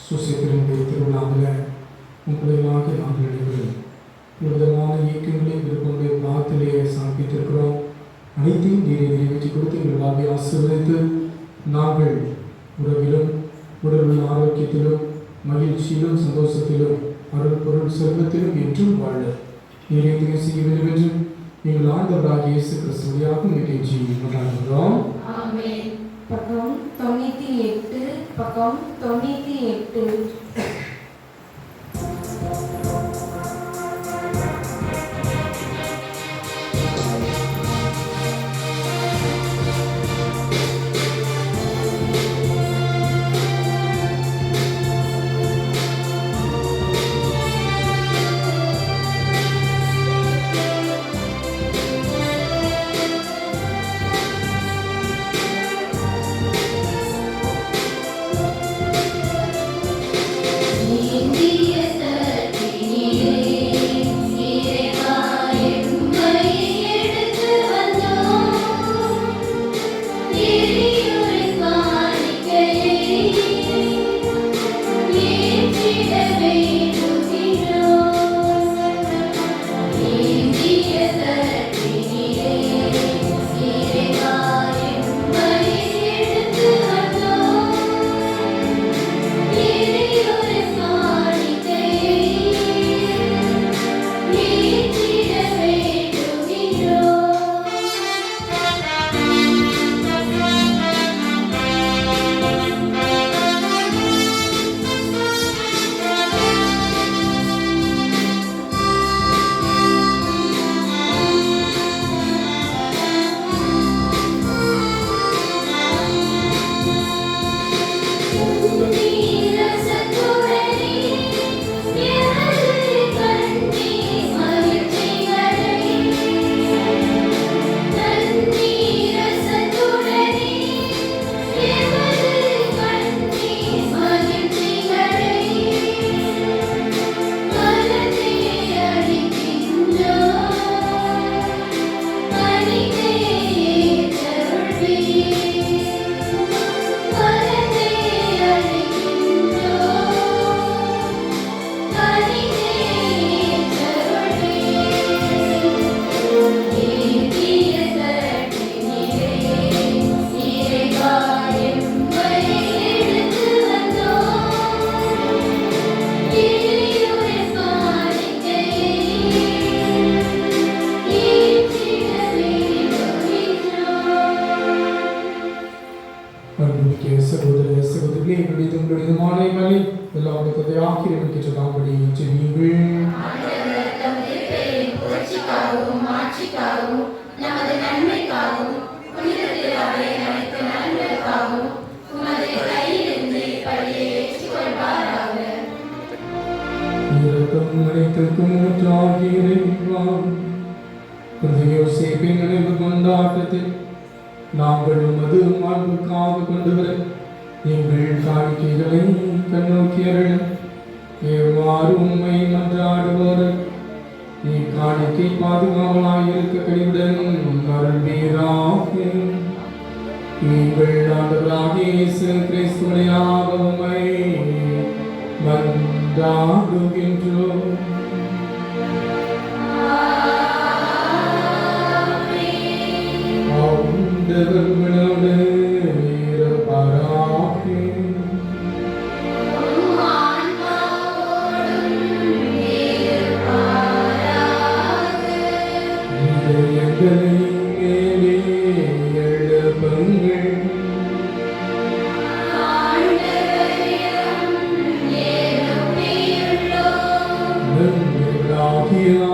சுசேத்திரனுடைய திருவிழாவில் உங்களையாக நாங்கள் நினைக்கிறோம். விதமான இயக்கங்களை விருப்பங்களை பிரார்த்தனையை சமர்ப்பித்திருக்கிறோம். அனைத்தையும் நிறைவேற்றி கொடுத்து எங்கள் வாழ்வை ஆசீர்வதித்து நாங்கள் உறவிலும் உடல் ஆரோக்கியத்திலும் மகிழ்ச்சியிலும் சந்தோஷத்திலும் அருள் பொருள் செல்வத்திலும் என்றும் வாழ நிறைய செய்ய வேண்டும் என்று எங்கள் ஆண்டவராகிய இயேசு கிறிஸ்து வழியாக நிகழ்ச்சி கொண்டாடுகிறோம். ஆமென். பக்கம் 98 பக்கம் 98. நாங்கள் உமது மாண்புக்காக கொண்டு வர எங்கள் காணிக்கைகளை கண்ணோக்கியர்கள் எவ்வாறு உண்மை மன்றாடுவோர் காணிக்கை பாதுகாவலாயிருக்க கடிவுடன் அருள்வீராக. எங்கள் ஆண்டவராகிய இயேசு கிறிஸ்துவினாக உம்மை மன்றாடுகின்றோம். ஆண்டவர்களோடு இருப்பாராக.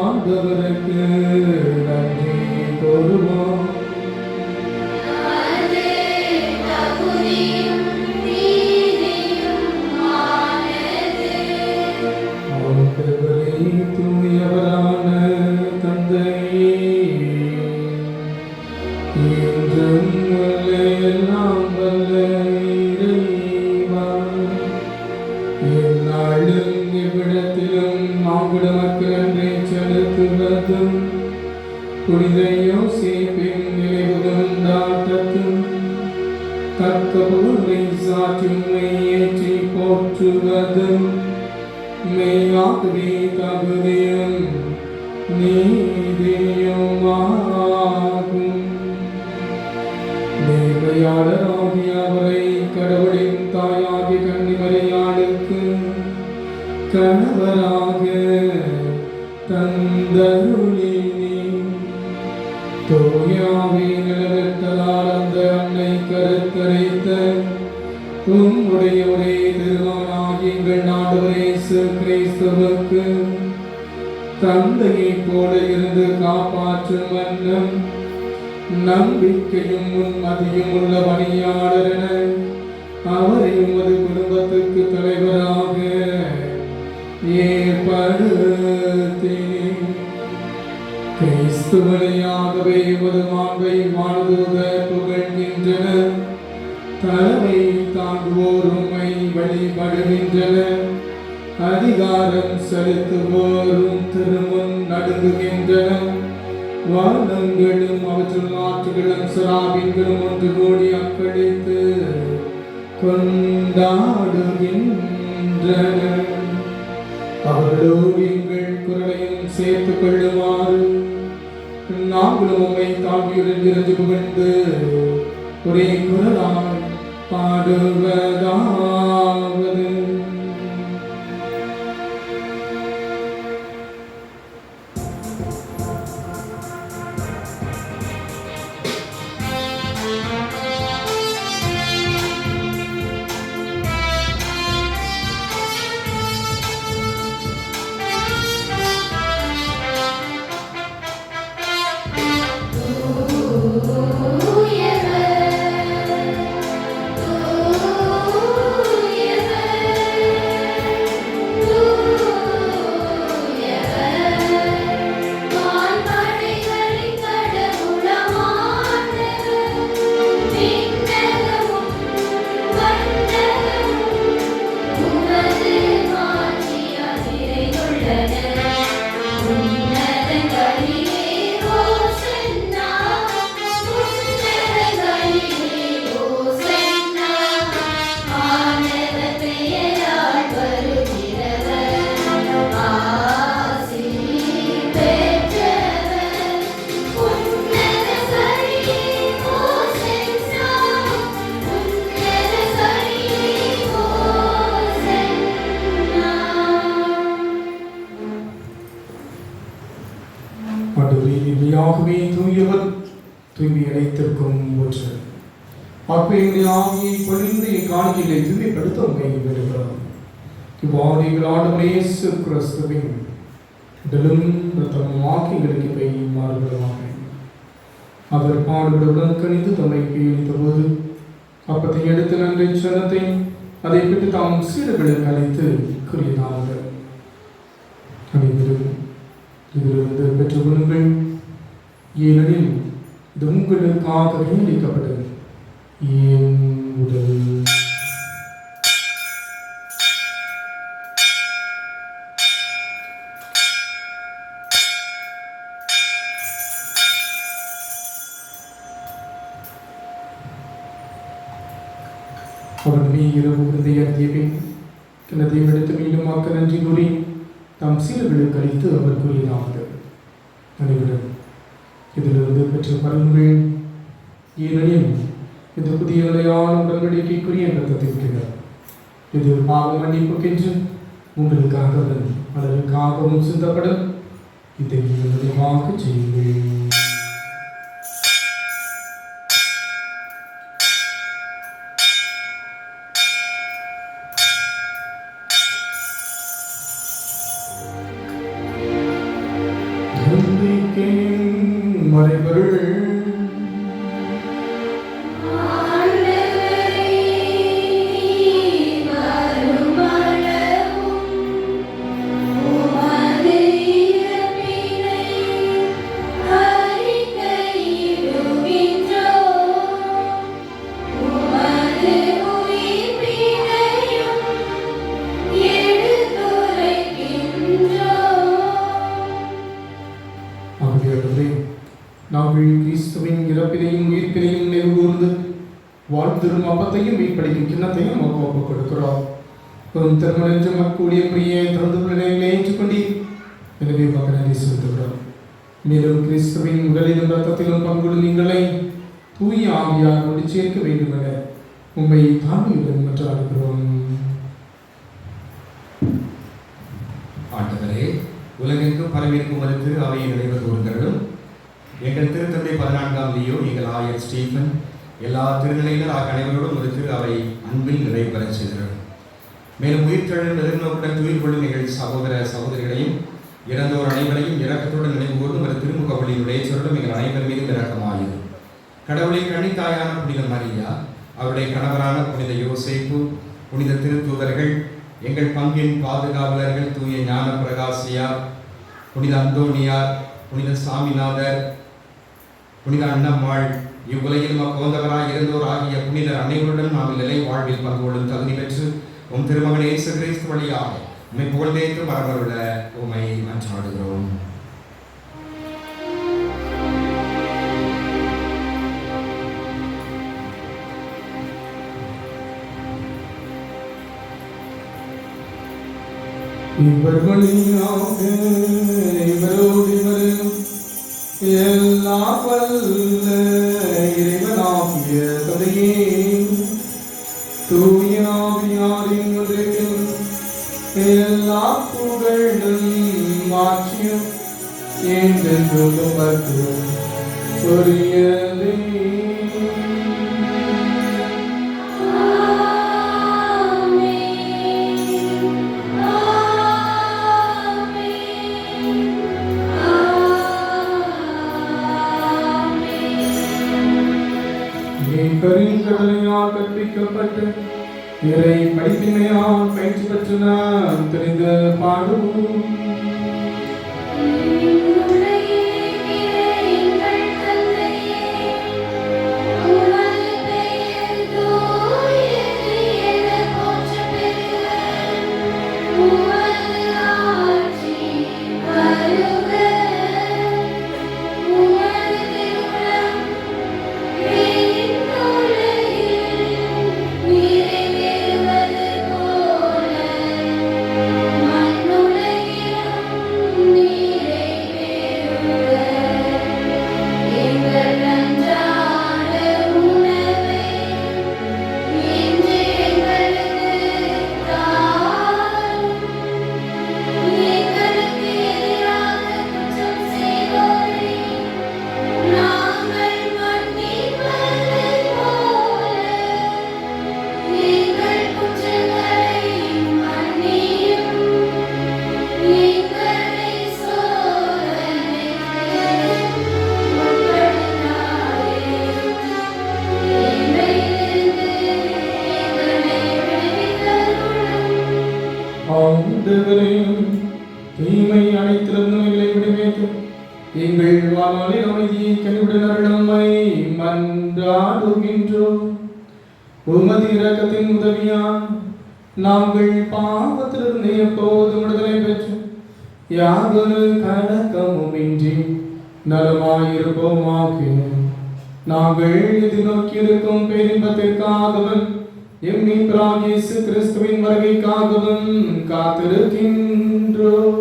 ஆண்டவருக்கு நன்றி கூறுவோம். ஆண்டவரே தூயவரான தந்தையே, என்றும் உள்ள எல்லாம் வல்ல இறைவா, எந்நாளும் எவ்விடத்திலும் நாங்கள் உமக்கு நன்றி செலுத்துவதும் புனித யோசேப்பின் நினைவு கொண்டாட்டத்தும் தக்க பொருளை சாற்றும் போற்றுவதும் மெய்யாகவே தகுதியும் நீதியுமாகும். நேர்மையாளராகிய அவரை கடவுளின் தாயாகிய கன்னிமரியாளுக்கு கணவராக தந்தருளினே. தூயாவே நிலவெட்டலால் அந்த அன்னை கருத்தரைத்த உம்முடைய ஒரே திருமகனாகிய எங்கள் ஆண்டவர் இயேசு கிறிஸ்துவுக்கு தந்தையைப் போல இருந்து காப்பாற்றும் வண்ணம் நம்பிக்கையும் உண்மதியும் உள்ள பணியாளர் என அவரை உமது குடும்பத்துக்கு தலைவராக ஏற்படுத்தினேன். கிறிஸ்து வழியாகவே உமது மாண்பை வாழ்தூதர் புகழ்கின்றனர். தலைமை தாங்குவோர் உம்மை வழிபடுகின்றனர். அதிகாரம் செலுத்துவோரும் திருமுன் நடுங்குகின்றனர். வானங்களும் அவற்றுள் ஆற்றுகளும் சராபின்களும் ஒன்று கூடி அக்களித்து கொண்டாடுகின்றனர். அவர்களோடு எங்கள் குரலையும் சேர்த்துக் கொள்ளுமாறு நாங்களும் உம்மை தாழ்மையுடன் இருந்து புகழ்ந்து ஒரே குரலால் பாடுவதாவது. தூயவர் தூய்மை அனைத்திற்கும் ஒன்று. அப்பையுடைய ஆவியை பொழிந்து காணிக்கைகளை தூய்மைப்படுத்த உண்மை வருகிறார். இவ்வாறு எங்கள் ஆண்டவர் இயேசு கிறிஸ்துவின் உடலும் இரத்தமும் வாக்கியங்களுக்கு இவை மாறுபடுவாங்க. அவர் பாடுபடுடன் கணித்து தம்மை கையளித்த போது அப்பத்தை எடுத்து நன்றி சொன்னதை அதை பெற்று தாம் சீடர்களுக்கு அழைத்து கூறினார்கள். அனைவரும் இதிலிருந்து பெற்றுக் கொள்ளுங்கள், ஏனெனில் இது உங்களுக்காக கையளிக்கப்பட்டது என் உடல். அவன் இரவு விருந்தையறிய பின் கிணத்தையும் எடுத்து மீண்டும் ஆக்க நன்றி கூறி தாம் சீடர்களுக்கு அளித்து அவர் கூறினார்கள், அனைவரும் இதிலிருந்து பெற்று பருங்கள், ஏனெனில் இது புதிய நிலையான உடன்படிக்கைக்குரிய இரத்தத்திற்கிறார். இது பாவ மன்னிப்புக்கென்று உங்களுக்காகவும் அளவுக்காகவும் சிந்தப்படும். இதை நினைவாக செய்யுங்கள். உன் திருமணம் மக்களுடைய பிரிய திறந்து பிள்ளைகளை ஏற்றுக்கொண்டீர். எனவே உமக்கு நன்றி செலுத்துகிறோம். மேலும் கிறிஸ்துவின் உடலிலும் ரத்தத்திலும் பங்குள்ள நீங்களை தூய ஆவியார் கொண்டு சேர்க்க வேண்டும் என உம்மை தாழ்மையுடன் மன்றாடுகிறோம். ஆண்டவரே, உலகெங்கும் பரவியிருக்கும் ஒரு திரு அவையை நினைவு கூறுகிறதும் எங்கள் திருத்தந்தை 14ஆம் லியோ, எங்கள் ஆயர் ஸ்டீஃபன், எல்லா திருநிலையினர் ஆகிய அனைவரோடும் ஒரு திரு அவை அன்பில் நிறைவு பெற செய்கிறோம். மேலும் உயிர்த்தெழும் எதிர்நோக்குடன் துயில் கொள்ளும் எங்கள் சகோதர சகோதரிகளையும் இறந்தோர் அனைவரையும் இரக்கத்துடன் நினைவு கூர்ந்தும் ஒரு திருமுக வழியினுடைய சொல்லும் எங்கள் அனைவர் மீதும் இரக்கமாயும். கடவுளின் கன்னித்தாயான புனித மரியா, அவருடைய கணவரான புனித யோசேப்பு, புனித திருத்தூதர்கள், எங்கள் பங்கின் பாதுகாவலர்கள் தூய ஞான பிரகாசியார், புனித அந்தோனியார், புனித சாமிநாதர், புனித அன்னம்மாள், இவ்வுலகில் போந்தவராய் இருந்தோர் ஆகிய புனிதர் அனைவருடன் நாம் நிலை வாழ்வில் பங்கு கொள்ளும் தகுதி பெற்று உம் திருமகன் இயேசு கிறிஸ்து வழியாக உம்மை புகழ்ந்தேற்று வரவருள்ள உம்மை மன்றாடுகிறோம். இவர் வழியாக இவரோடு இவரும் எல்லா வல்ல இறைவனாகிய தந்தையே, தூய ஆவியாரின் ஒன்றில் எல்லா புகழும் மாட்சியும் என்றென்றும் உமக்கு உரியதே. கருங்கடலையால் கற்பிக்கப்பட்டு இறை படிப்பினையால் பயிற்சி பெற்று நாம் தெரிந்து பாடுவோம். தீமை அனைத்திலிருந்து எங்களை விடுவித்து எங்கள் வாழ்நாளில் அமைதியை கனிவுடன் அருளமை மன்றாடுகின்றோம். உமது இரக்கத்தின் உதவியால் நாங்கள் பாவத்திலிருந்து எப்போதும் விடுதலை பெற்று யாதொரு கலக்கமும் இன்றி நலமாயிருப்போமாக. நாங்கள் எதிர்நோக்கியிருக்கும் பேரின்பத்திற்காகவும் எம்மீட்பராகிய இயேசு கிறிஸ்துவின் வருகைக்காகவும் காத்திருக்கின்றோம்.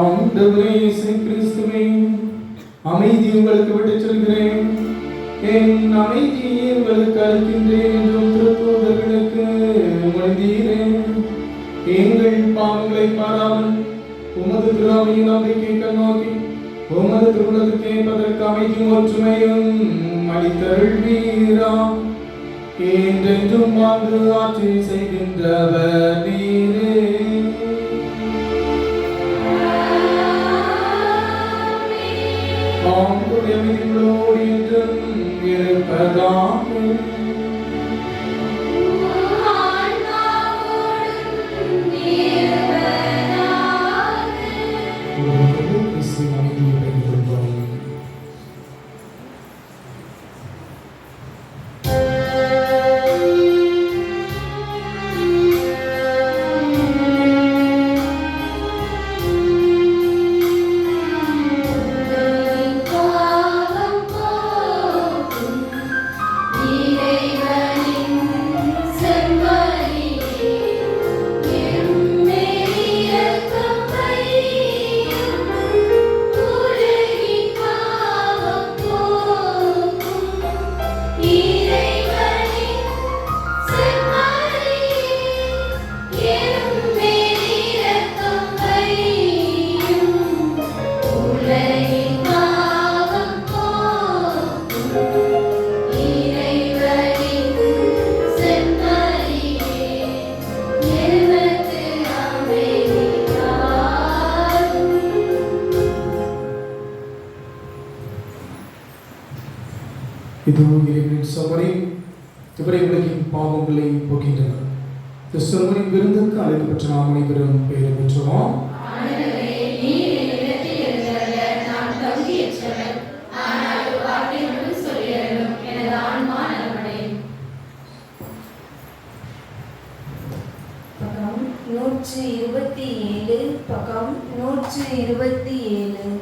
ஆண்டவரே இயேசு கிறிஸ்துவே, அமைதி உங்களுக்கு விட்டுச் செல்கிறேன், என் அமைதியை உங்களுக்கு அளிக்கின்றேன் என்றும் திருத்தூதர்களுக்கு மொழிந்தீரேன். எங்கள் பாவங்களை பாராமல் உமது திருவாவியின் நம்பிக்கை கண்ணோக்கி உமது திருவுலகத்தை கேட்பதற்கு அமைதியும் ஒற்றுமையும் அளித்தருள்வீரா. என்றென்றும் வாழ்ந்து ஆட்சி செய்கின்றவர் நீரே. ஆண்டுடைய அமைதிகளோடு என்றும் இருப்பதாக. இது இறைவனின் சமரி இவரை உலகின் பாவங்களை போகின்றனர். இந்த சமரின் விருந்துக்கு அழைக்கப்பட்ட நாம் அனைவரும் பெயர் பெற்றோம். பக்கம் 127 பக்கம் 127.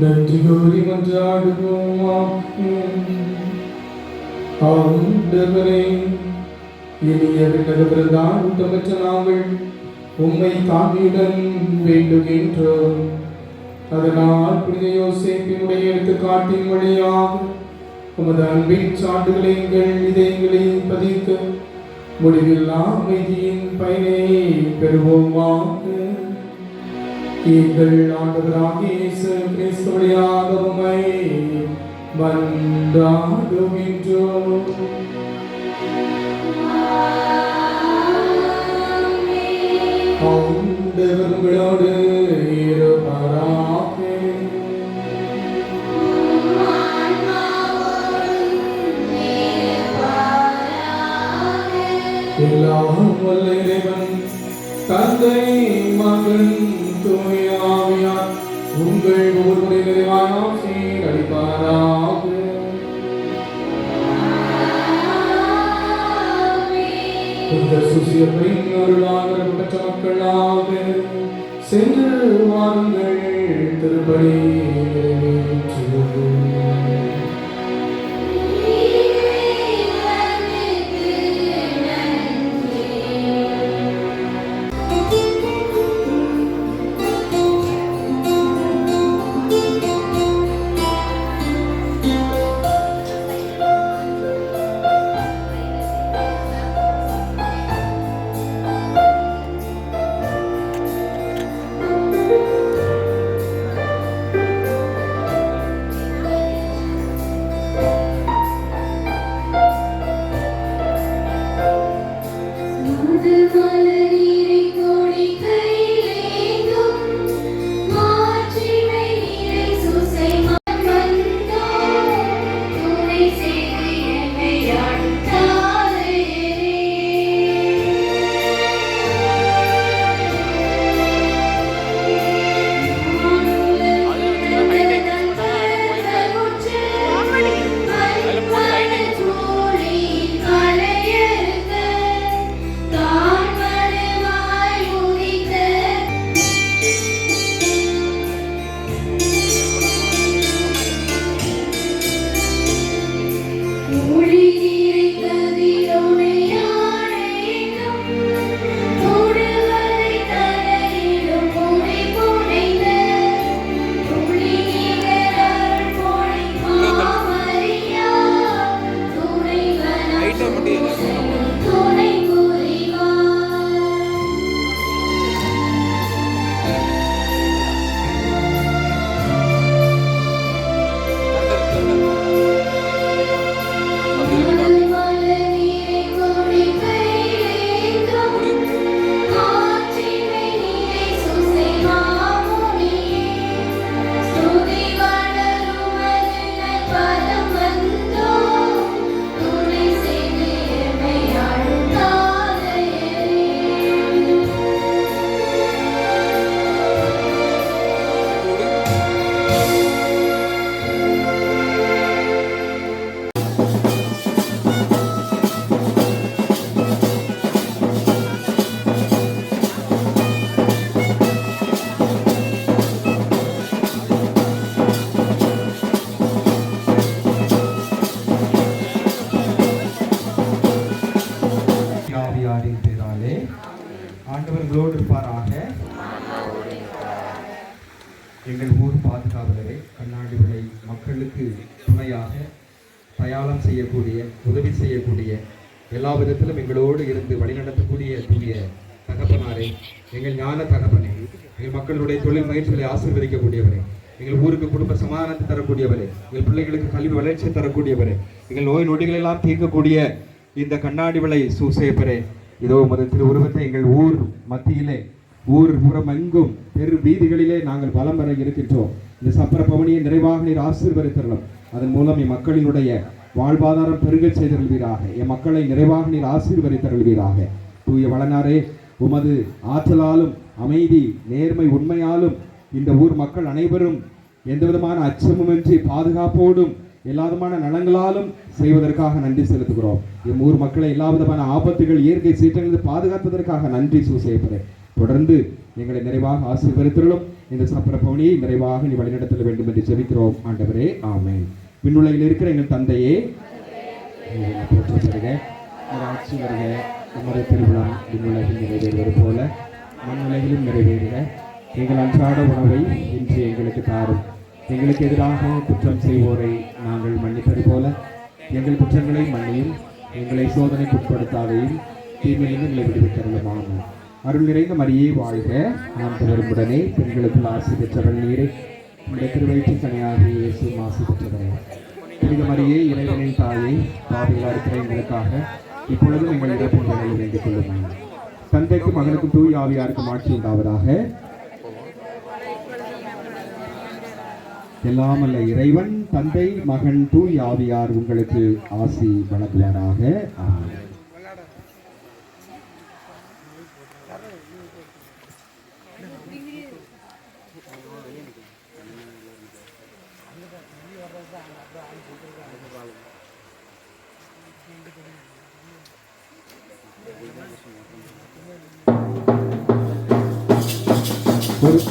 நன்றி கூறி மன்றாடுவோம். ஆண்டவரே, இனிய விண்ணகபிரதான் ஊட்டமற்ற நாங்கள் உம்மை தாழ்மையுடன் வேண்டுகின்றோம். அதனால் புனித யோசேப்பினுடைய எடுத்துக்காட்டின் வழியாக உமது அன்பின் சான்றுகளை எங்கள் இதயங்களில் பதிக்க முடிவில்லா அமைதியின் பயனை பெறுவோமாக. எங்கள் ஆண்டவராகிய இயேசு கிறிஸ்து வழியாக உம்மை மன்றாடுகின்றோம். ஆண்டவர் உங்களோடு இருப்பாராக. தந்தை மகன் தூய ஆவியார் உங்கள் ஒவ்வொருவரை நிறைவான ஆசீர் அளிப்பாராக. இந்த சுசியப்பரின் அருளாக பெற்ற மக்களாக சென்று வாருங்கள், திருப்பலி நிறைவேற்றுவோம். ஆண்டவர்களோடு இருப்பாராக. எங்கள் ஊர் பாதுகாவலரை கண்ணாடி விளை மக்களுக்கு துணையாக தயாளம் செய்யக்கூடிய, உதவி செய்யக்கூடிய, எல்லா விதத்திலும் எங்களோடு இருந்து வழிநடத்தக்கூடிய தூய தகப்பனாரே, எங்கள் ஞான தகப்பனே, எங்கள் மக்களுடைய தொழில் முயற்சிகளை ஆசீர்வதிக்கக்கூடியவரே, எங்கள் ஊருக்கு குடும்ப சமாதானத்தை தரக்கூடியவரே, எங்கள் பிள்ளைகளுக்கு கல்வி வளர்ச்சியை தரக்கூடியவரே, எங்கள் நோய் நொடிகள் எல்லாம் தீர்க்கக்கூடிய இந்த கண்ணாடி விளை சூசேப்பரே, இதோ உமது திரு உருவத்தை எங்கள் ஊர் மத்தியிலே, ஊர் புறமெங்கும் தெரு வீதிகளிலே நாங்கள் வலம் வர இருக்கின்றோம். இந்த சப்பர பவனியை நிறைவாக நீர் ஆசீர்வதித்தரலாம். அதன் மூலம் என் மக்களினுடைய வாழ்வாதாரம் பெருகச் செய்தருள்வீராக. என் மக்களை நிறைவாக நீர் ஆசீர்வதித்தருள்வீராக. தூய வளனாரே, உமது ஆற்றலாலும் அமைதி நேர்மை உண்மையாலும் இந்த ஊர் மக்கள் அனைவரும் எந்த விதமான அச்சமுமின்றி பாதுகாப்போடும் எல்லா விதமான நலங்களாலும் செய்வதற்காக நன்றி செலுத்துகிறோம். எம் ஊர் மக்களை எல்லா விதமான ஆபத்துகள் இயற்கை சீற்றங்களில் பாதுகாப்பதற்காக நன்றி சூசேப்பரே. தொடர்ந்து எங்களை நிறைவாக ஆசீர்வதித்தருளும். இந்த சப்பர பவனியை நிறைவாக நீ வழிநடத்த வேண்டும் என்று ஜெபிக்கிறோம் ஆண்டவரே, ஆமென். விண்ணுலகில் இருக்கிற எங்கள் தந்தையே, போற்றப்படுக, ஆட்சி வருக, உமது திருவிழா விண்ணுலகில் நிறைவேறுவது போல மண்ணுலகிலும் நிறைவேறுக. எங்கள் அன்றாட உணவை இன்று எங்களுக்கு தாரும். எங்களுக்கு எதிராக குற்றம் செய்வோரை நாங்கள் மன்னிப்பது போல எங்கள் குற்றங்களை மன்னியும். எங்களை சோதனைக்கு உட்படுத்தாதையும் தீமையிலிருந்து எங்களை விடுவித்தருளும். ஆமென். அருள் நிறைந்த மரியே வாழ்க, ஆண்டவர் உடனே பெண்களுக்குள் ஆசி பெற்றவள் நீரே, உடைய திருவயிற்று கனியாகிய இயேசு ஆசி பெற்றவரே. புனித மரியே, இறைவனின் தாயே, பாவிகளாக இருக்கிற எங்களுக்காக இப்பொழுதும் எங்கள் இறப்பின் வேளையில் வேண்டிக் கொள்ளும். தந்தைக்கும் மகனுக்கும் தூய் ஆவியாருக்கும் ஆட்சி உண்டாவதாக. எல்லாம் அல்ல இறைவன் தந்தை மகன் தூய் ஆவியார் உங்களுக்கு ஆசி வழங்குவாராக. ஆமென். ஒரு